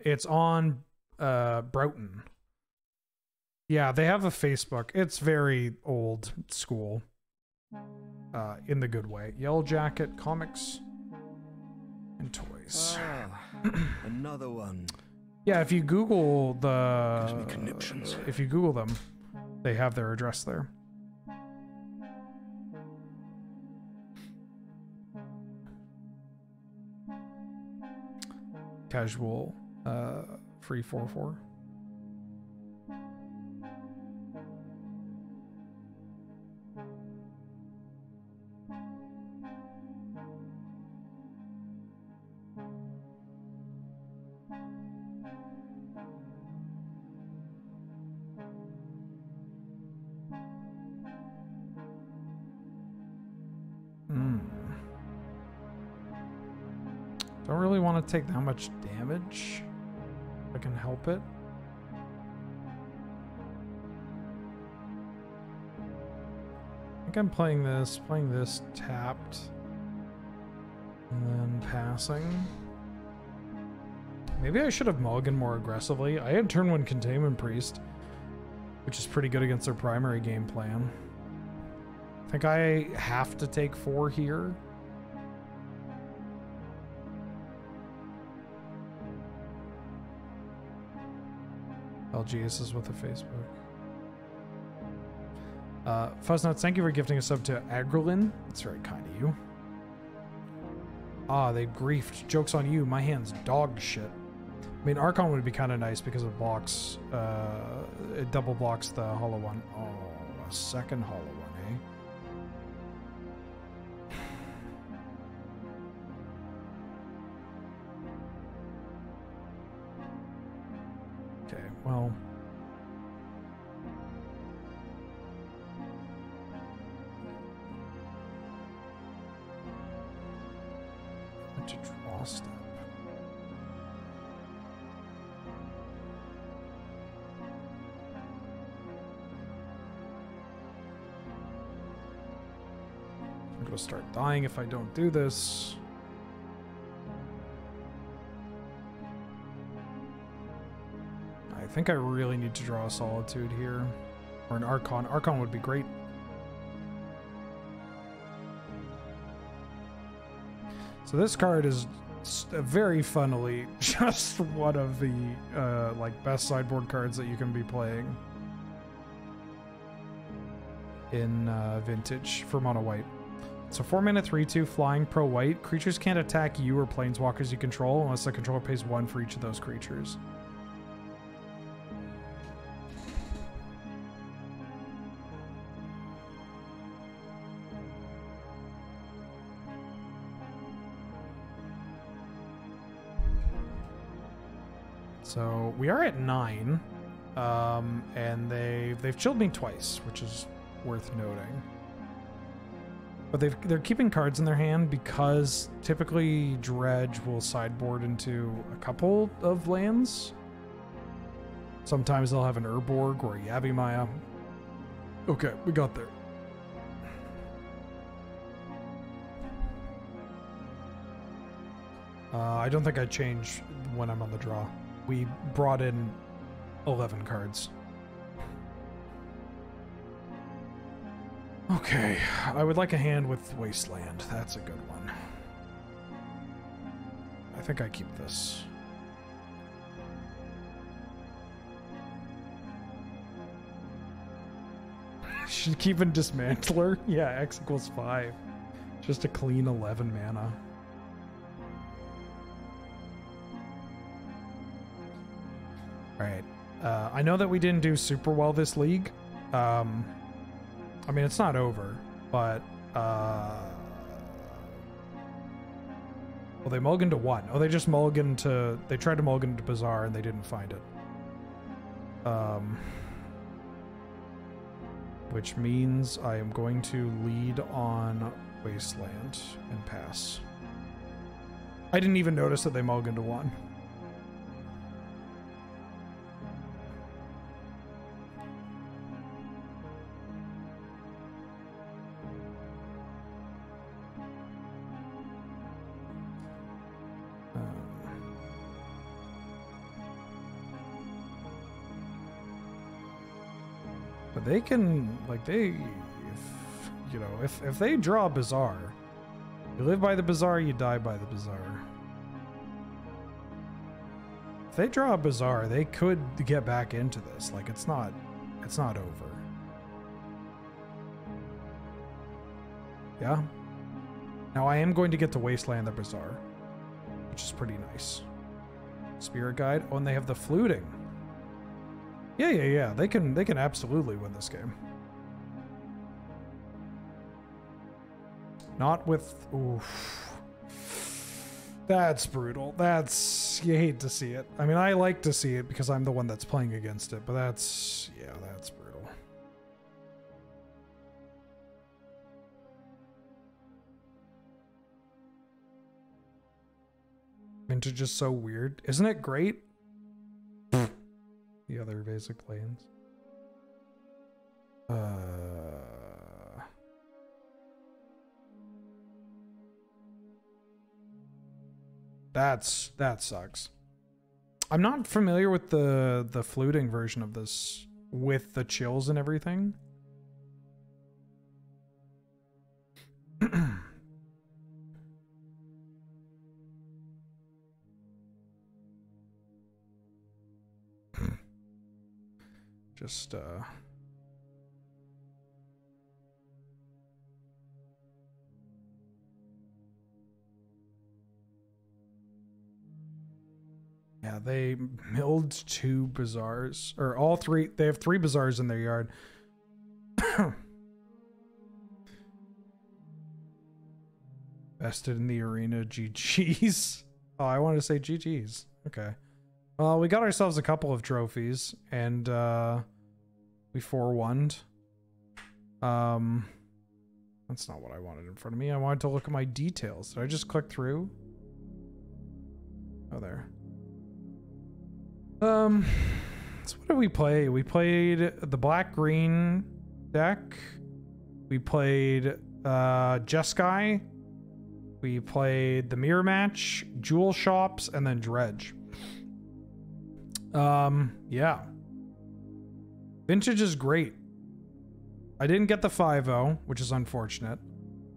It's on Broughton. Yeah, they have a Facebook. It's very old school. In the good way. Yellow Jacket, comics, and toys. Another one. Yeah, if you Google Gives me conniptions. if you Google them, they have their address there. Casual, free 4-4. Don't really want to take that much damage if I can help it. I think I'm playing this tapped, and then passing. Maybe I should have mulliganed more aggressively. I had turn 1 Containment Priest, which is pretty good against their primary game plan. I think I have to take 4 here. LGS is with the Facebook. Fuzznuts, thank you for gifting a sub to Agrelin. That's very kind of you. Ah, they griefed. Joke's on you. My hand's dog shit. I mean, Archon would be kind of nice because it blocks, it double blocks the hollow one. Oh, a second hollow one, eh? Okay, well. To draw step. I'm gonna start dying if I don't do this. I think I really need to draw a Solitude here. Or an Archon. Archon would be great. So this card is very funnily just one of the like best sideboard cards that you can be playing in Vintage for mono white. So 4-mana 3/2 flying pro white. Creatures can't attack you or planeswalkers you control unless the controller pays 1 for each of those creatures. So we are at 9, and they've chilled me twice, which is worth noting. But they're keeping cards in their hand because typically Dredge will sideboard into a couple of lands. Sometimes they'll have an Urborg or a Yavimaya. Okay, we got there. I don't think I change when I'm on the draw. We brought in 11 cards. Okay, I would like a hand with Wasteland. That's a good one. I think I keep this. Should keep a Dismantler? Yeah, X equals 5. Just a clean 11 mana. Alright. I know that we didn't do super well this league. I mean, it's not over, but... well, they mulliganed to 1. Oh, they just mulliganed to... They tried to mulligan to Bazaar, and they didn't find it. Which means I am going to lead on Wasteland and pass. I didn't even notice that they mulliganed to 1. But they can, like, if they draw Bazaar, you live by the Bazaar, you die by the Bazaar. If they draw a Bazaar, they could get back into this. Like, it's not over. Yeah? Now, I am going to get to Wasteland the Bazaar, which is pretty nice. Spirit Guide. Oh, and they have the fluting. Yeah. They can absolutely win this game. Not with... Oof. That's brutal. That's... You hate to see it. I mean, I like to see it because I'm the one that's playing against it, but that's... Yeah, that's brutal. Vintage is so weird. Isn't it great? The other basic planes. That sucks. I'm not familiar with the fluting version of this with the chills and everything. Just, yeah, they milled 2 Bazaars, or all 3. They have 3 Bazaars in their yard. Vested in the arena, GG's. Oh, I wanted to say GG's. Okay. Well, we got ourselves a couple of trophies, and we 4-1'd. That's not what I wanted in front of me. I wanted to look at my details. Did I just click through? Oh, there. So what did we play? We played the black-green deck. We played Jeskai. We played the Mirror Match, Jewel Shops, and then Dredge. Yeah. Vintage is great. I didn't get the 5-0, which is unfortunate.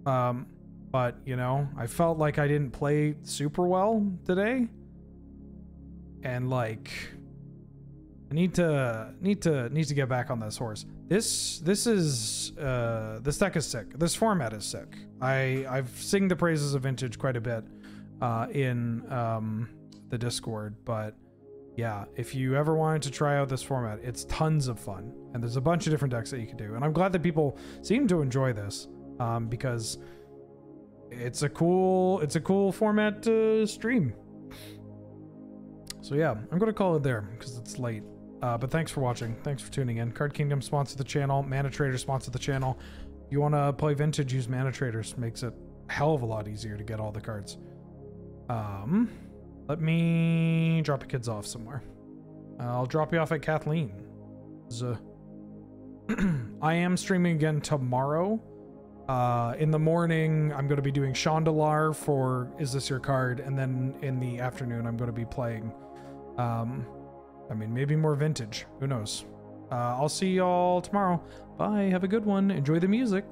But you know, I felt like I didn't play super well today. And like, I need to get back on this horse. This deck is sick. This format is sick. I've sing the praises of Vintage quite a bit in the Discord, but yeah, if you ever wanted to try out this format, it's tons of fun, and there's a bunch of different decks that you can do. And I'm glad that people seem to enjoy this because it's a cool format to stream. So yeah, I'm gonna call it there because it's late. But thanks for watching. Thanks for tuning in. Card Kingdom sponsored the channel. Mana Trader sponsored the channel. If you want to play Vintage, use Mana Traders. Makes it a hell of a lot easier to get all the cards. Let me drop the kids off somewhere. I'll drop you off at Kathleen. I am streaming again tomorrow. In the morning, I'm going to be doing Chandelar for Is This Your Card? And then in the afternoon, I'm going to be playing, I mean, maybe more Vintage. Who knows? I'll see y'all tomorrow. Bye. Have a good one. Enjoy the music.